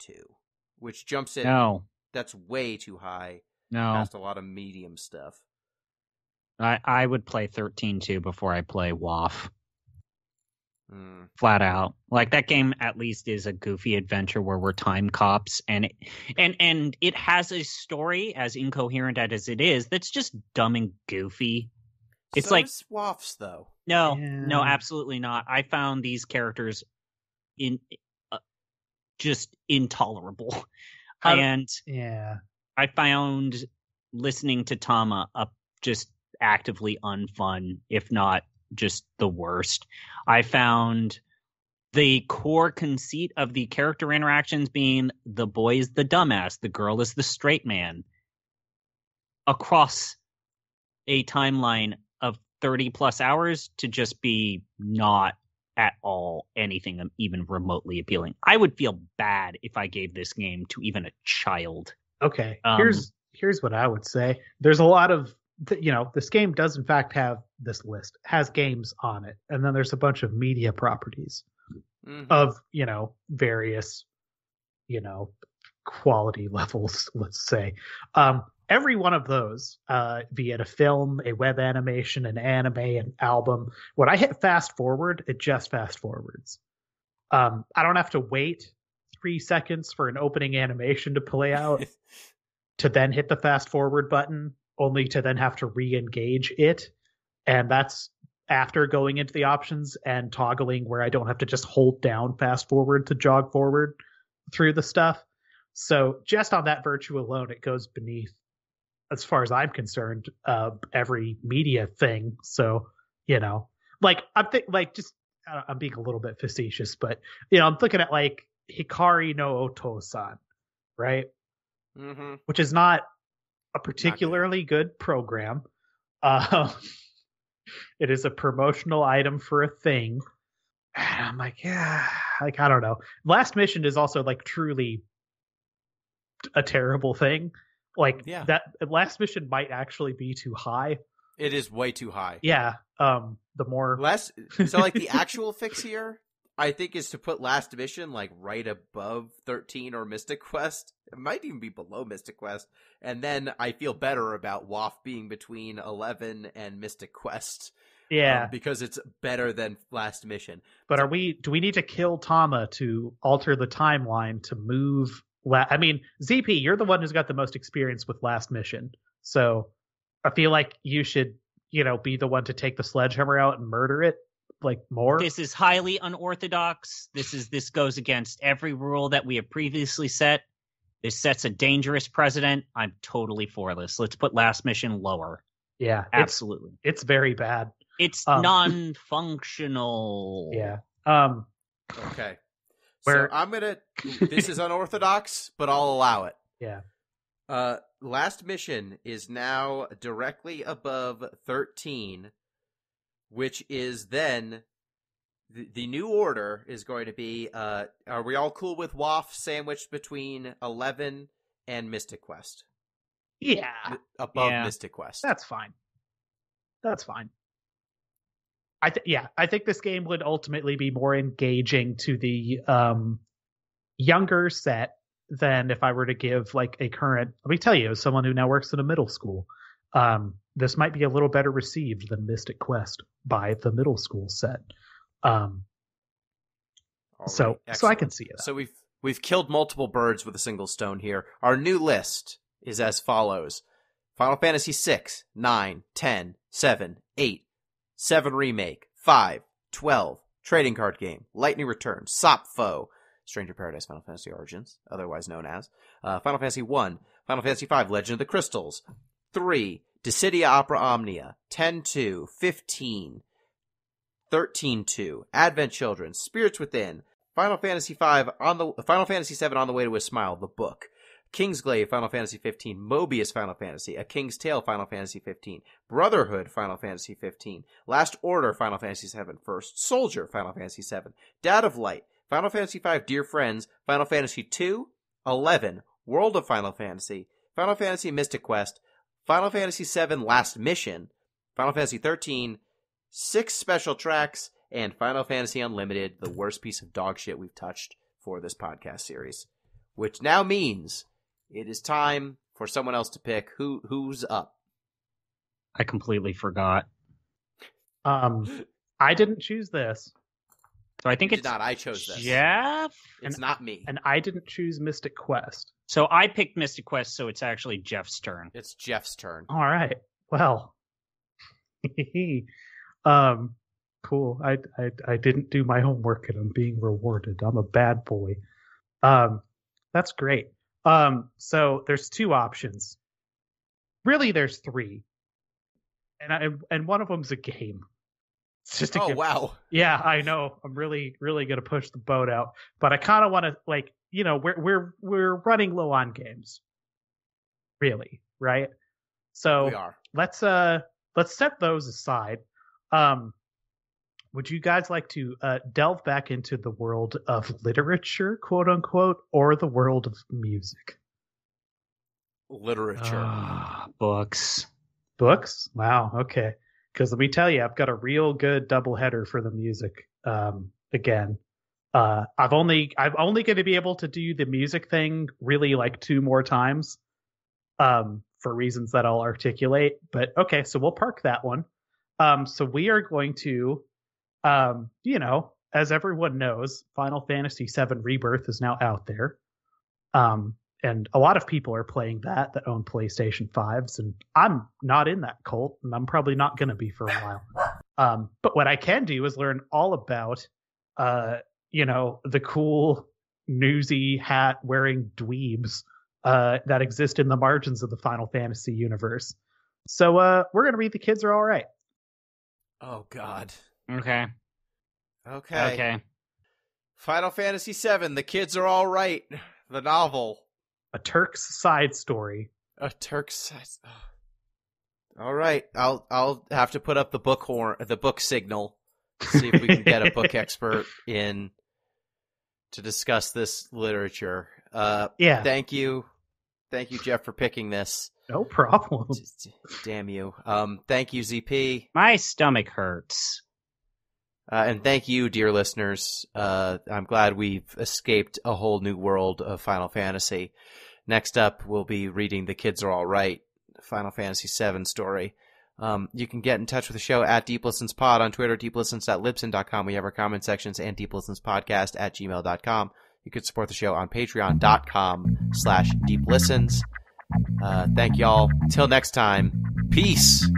Which jumps in. No. That's way too high. No. Past a lot of medium stuff. I would play 13-2 before I play WoFF. Flat out. Like, that game at least is a goofy adventure where we're time cops, and it has a story, as incoherent as it is, that's just dumb and goofy. It's so like is WoF's, though. No, absolutely not. I found these characters just intolerable. I found listening to Tama just actively unfun, if not just the worst. I found the core conceit of the character interactions being the boy is the dumbass, the girl is the straight man, across a timeline of 30 plus hours, to just be not at all anything even remotely appealing. I would feel bad if I gave this game to even a child. Okay, here's what I would say. There's a lot of, this game does in fact have this list, has games on it, and then there's a bunch of media properties of, various, quality levels, let's say. Every one of those, be it a film, a web animation, an anime, an album, when I hit fast forward, it just fast forwards. I don't have to wait 3 seconds for an opening animation to play out to then hit the fast forward button, only to then have to re-engage it. And that's after going into the options and toggling where I don't have to just hold down fast forward to jog forward through the stuff. So just on that virtue alone, it goes beneath, as far as I'm concerned, every media thing. So, I'm being a little bit facetious, but, I'm looking at like Hikari no Oto-san, right? Mm-hmm. Which is not a particularly good program. It is a promotional item for a thing. And I'm like, I don't know. Last Mission is also like truly a terrible thing. That Last Mission might actually be too high. It is way too high. Yeah. The more so like the actual fix here, I think, is to put Last Mission like right above 13 or Mystic Quest. It might even be below Mystic Quest. And then I feel better about WoF being between 11 and Mystic Quest. Yeah. Because it's better than Last Mission. But do we need to kill Tama to alter the timeline to move? ZP, you're the one who's got the most experience with Last Mission. So I feel like you should, be the one to take the sledgehammer out and murder it, like, more. This is highly unorthodox. This goes against every rule that we have previously set. This sets a dangerous precedent. I'm totally for this. Let's put Last Mission lower. Yeah, absolutely. It's very bad. It's non-functional. Yeah. Okay. So this is unorthodox, but I'll allow it. Yeah. Last Mission is now directly above 13, which is then the new order is going to be, are we all cool with WoF sandwiched between 11 and Mystic Quest? Yeah. Above Mystic Quest. That's fine. I think this game would ultimately be more engaging to the younger set than if I were to give like a current. Let me tell you, as someone who now works in a middle school, this might be a little better received than Mystic Quest by the middle school set. So I can see it. So we've killed multiple birds with a single stone here. Our new list is as follows: Final Fantasy 6, 9, 10, 7, 8. 7 Remake, 5, 12, Trading Card Game, Lightning Return, Sop Foe, Stranger Paradise Final Fantasy Origins, otherwise known as, Final Fantasy 1, Final Fantasy 5, Legend of the Crystals, 3, Dissidia Opera Omnia, 10-2, 15, 13-2, Advent Children, Spirits Within, Final Fantasy 7 on the Way to a Smile, the book, Kingsglaive Final Fantasy 15, Mobius Final Fantasy, A King's Tale Final Fantasy 15, Brotherhood Final Fantasy 15, Last Order Final Fantasy 7 First, Soldier Final Fantasy 7, Dad of Light, Final Fantasy 5 Dear Friends, Final Fantasy 2, 11, World of Final Fantasy Mystic Quest, Final Fantasy 7 Last Mission, Final Fantasy 13, 6 special tracks, and Final Fantasy Unlimited, the worst piece of dog shit we've touched for this podcast series. Which now means it is time for someone else to pick who's up. I completely forgot. I didn't choose this. So I think You it's did not. I chose this. Jeff. It's not me. And I didn't choose Mystic Quest. So I picked Mystic Quest, so it's actually Jeff's turn. It's Jeff's turn. All right. Well. Cool. I didn't do my homework and I'm being rewarded. I'm a bad boy. That's great. So there's two options. Really, there's three. And one of them's a game. It's just a game. Wow. Yeah, I know. I'm really gonna push the boat out, but I kind of want to, like, you know, we're running low on games. Really, right? So We are. let's set those aside. Would you guys like to delve back into the world of literature, quote unquote, or the world of music? Literature. Books. Books? Wow. Okay. Because let me tell you, I've got a real good doubleheader for the music. Again, I'm only going to be able to do the music thing really like 2 more times, for reasons that I'll articulate. But okay, so we'll park that one. So we are going to, you know, as everyone knows, Final Fantasy VII Rebirth is now out there. And a lot of people are playing that own PlayStation 5s, and I'm not in that cult, and I'm probably not going to be for a while. But what I can do is learn all about, you know, the cool, newsy hat wearing dweebs that exist in the margins of the Final Fantasy universe. So we're going to read The Kids Are All Right. Oh, God. Okay. Final Fantasy VII, The Kids Are All Right. The novel. A Turk's side story. A Turk's side. All right. I'll have to put up the book signal to see if we can get a book expert in to discuss this literature. Yeah. Thank you, Jeff, for picking this. No problem. Damn you. Thank you, ZP. My stomach hurts. And thank you, dear listeners. I'm glad we've escaped a whole new world of Final Fantasy. Next up, we'll be reading The Kids Are All Right, Final Fantasy VII story. You can get in touch with the show at DeepListensPod on Twitter, deeplistens.libsyn.com. We have our comment sections, and deeplistenspodcast@gmail.com. You can support the show on patreon.com/deeplistens. Thank y'all. Till next time, peace.